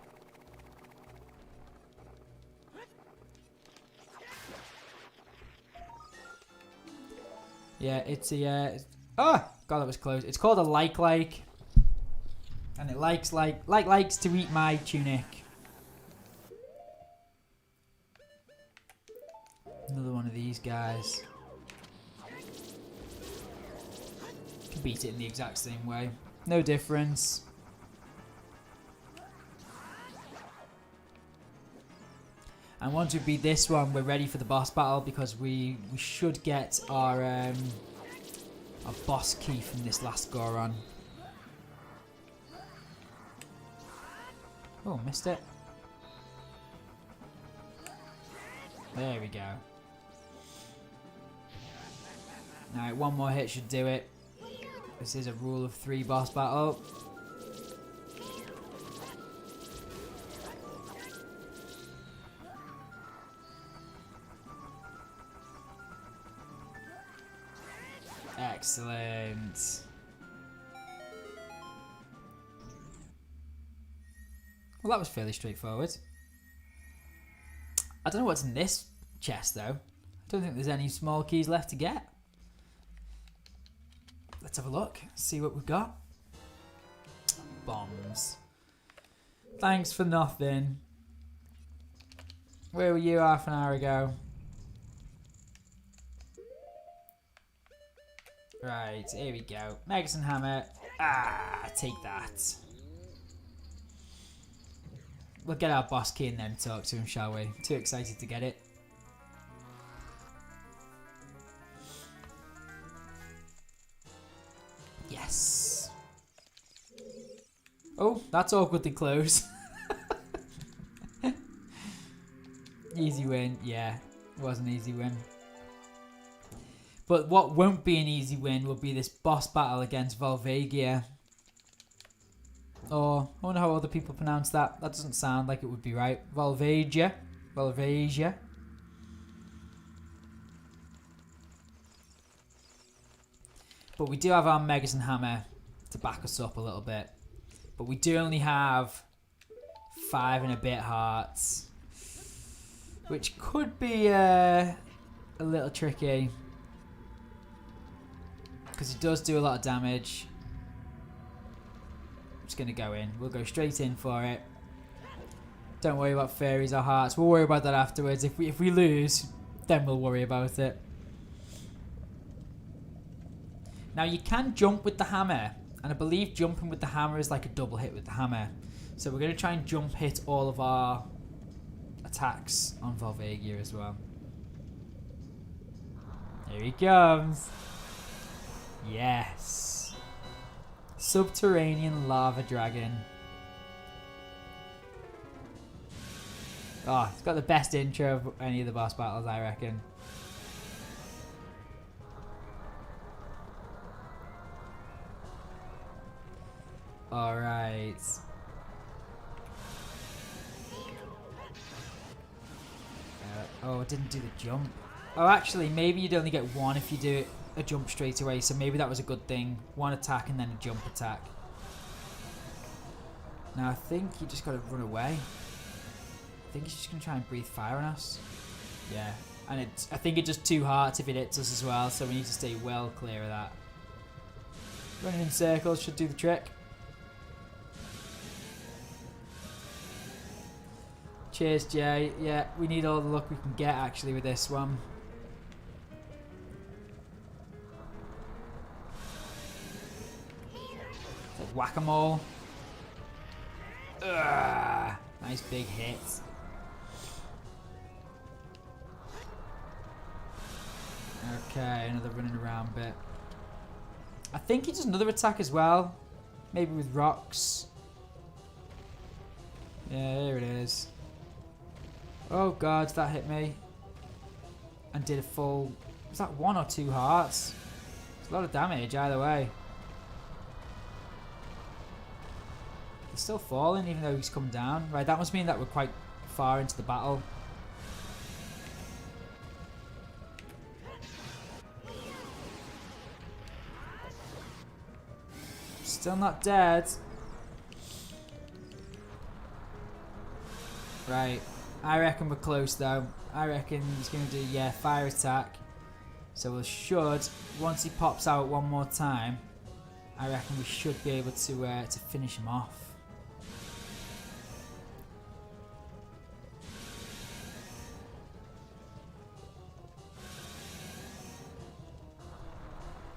Yeah, it's a... oh! God, that was close. It's called a like. And it likes to eat my tunic. Another one of these guys. Can beat it in the exact same way. No difference. And once we beat this one, we're ready for the boss battle because we should get our boss key from this last Goron. Oh, missed it. There we go. Alright, one more hit should do it. This is a rule of 3 boss battle. Excellent. Well, that was fairly straightforward. I don't know what's in this chest, though. I don't think there's any small keys left to get. Let's have a look, see what we've got. Bombs. Thanks for nothing. Where were you half an hour ago? Right, here we go. Megaton hammer. Ah, take that. We'll get our boss key and then talk to him, shall we? Too excited to get it. Yes. Oh, that's awkwardly close. Easy win. Yeah, it was an easy win. But what won't be an easy win will be this boss battle against Volvagia. Or, I wonder how other people pronounce that. That doesn't sound like it would be right. Volvagia. Volvagia. But we do have our Megas and Hammer to back us up a little bit. But we do only have 5 and a bit hearts. Which could be a little tricky. Because it does do a lot of damage. I'm just going to go in. We'll go straight in for it. Don't worry about fairies or hearts. We'll worry about that afterwards. If we lose, then we'll worry about it. Now you can jump with the hammer. And I believe jumping with the hammer is like a double hit with the hammer. So we're going to try and jump hit all of our attacks on Volvagia as well. Here he comes. Yes. Subterranean lava dragon. Oh, it's got the best intro of any of the boss battles, I reckon. Alright. Oh, it didn't do the jump. Oh, actually, maybe you'd only get one if you do a jump straight away, so maybe that was a good thing. One attack and then a jump attack. Now, I think you just got to run away. I think he's just going to try and breathe fire on us. Yeah, and I think it does 2 hearts if it hits us as well, so we need to stay well clear of that. Running in circles should do the trick. Cheers, Jay. Yeah, we need all the luck we can get, actually, with this one. It's like whack-a-mole. Nice big hit. Okay, another running around bit. I think he does another attack as well. Maybe with rocks. Yeah, here it is. Oh god, that hit me. And did a full... Was that 1 or 2 hearts? It's a lot of damage either way. He's still falling even though he's come down. Right, that must mean that we're quite far into the battle. Still not dead. Right. I reckon we're close though. I reckon he's going to do, yeah, fire attack. So we should, once he pops out one more time, I reckon we should be able to finish him off.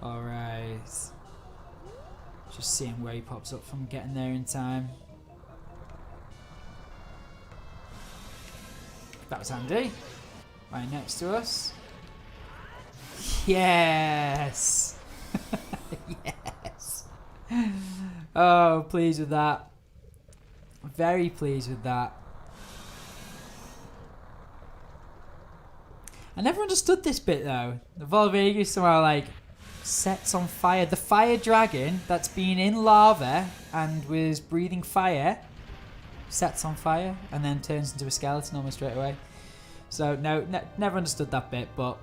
Alright. Just seeing where he pops up from, getting there in time. That was handy. Right next to us. Yes! Yes! Oh, pleased with that. Very pleased with that. I never understood this bit though. The Volvagia somehow like sets on fire. The fire dragon that's been in lava and was breathing fire sets on fire and then turns into a skeleton almost straight away. So no, never understood that bit, but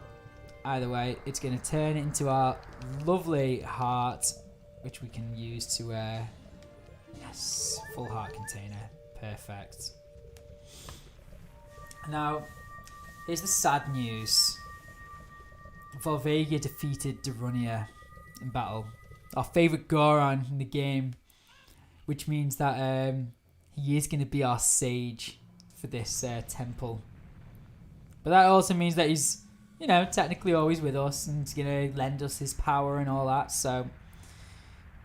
either way, it's going to turn into our lovely heart, which we can use to, yes, full heart container. Perfect. Now, here's the sad news. Volvagia defeated Darunia in battle. Our favourite Goron in the game, which means that he is going to be our sage for this temple. But that also means that he's, you know, technically always with us and he's going to lend us his power and all that. So,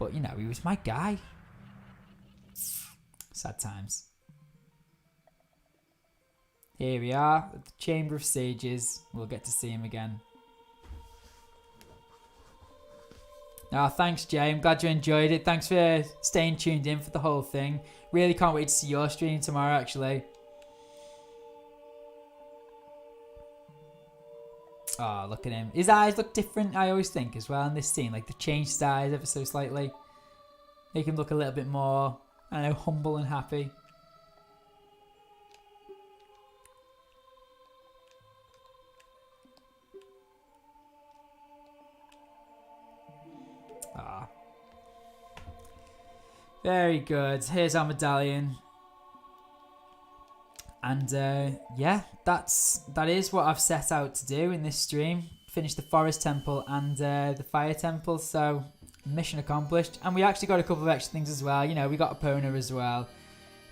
but, you know, he was my guy. Sad times. Here we are at the Chamber of Sages. We'll get to see him again. Oh, thanks, Jay. I'm glad you enjoyed it. Thanks for staying tuned in for the whole thing. Really can't wait to see your stream tomorrow, actually. Oh, look at him. His eyes look different, I always think, as well in this scene. Like, they changed his eyes ever so slightly. Make him look a little bit more, I don't know, humble and happy. Ah. Very good. Here's our medallion. And yeah, that is what I've set out to do in this stream. Finish the forest temple and the fire temple. So mission accomplished. And we actually got a couple of extra things as well. You know, we got Epona as well.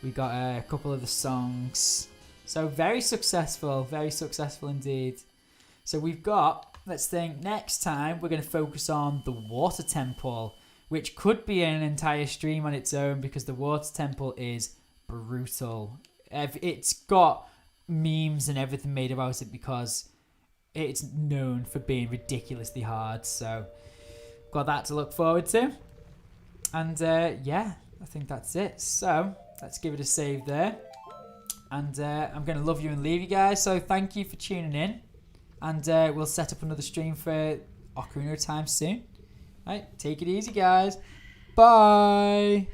We got a couple of the songs. So very successful indeed. So we've got, let's think, next time we're going to focus on the water temple, which could be an entire stream on its own because the water temple is brutal. It's got memes and everything made about it because it's known for being ridiculously hard. So got that to look forward to. And yeah, I think that's it. So let's give it a save there. And I'm going to love you and leave you guys. So thank you for tuning in. And we'll set up another stream for Ocarina of Time soon. Right, take it easy, guys. Bye.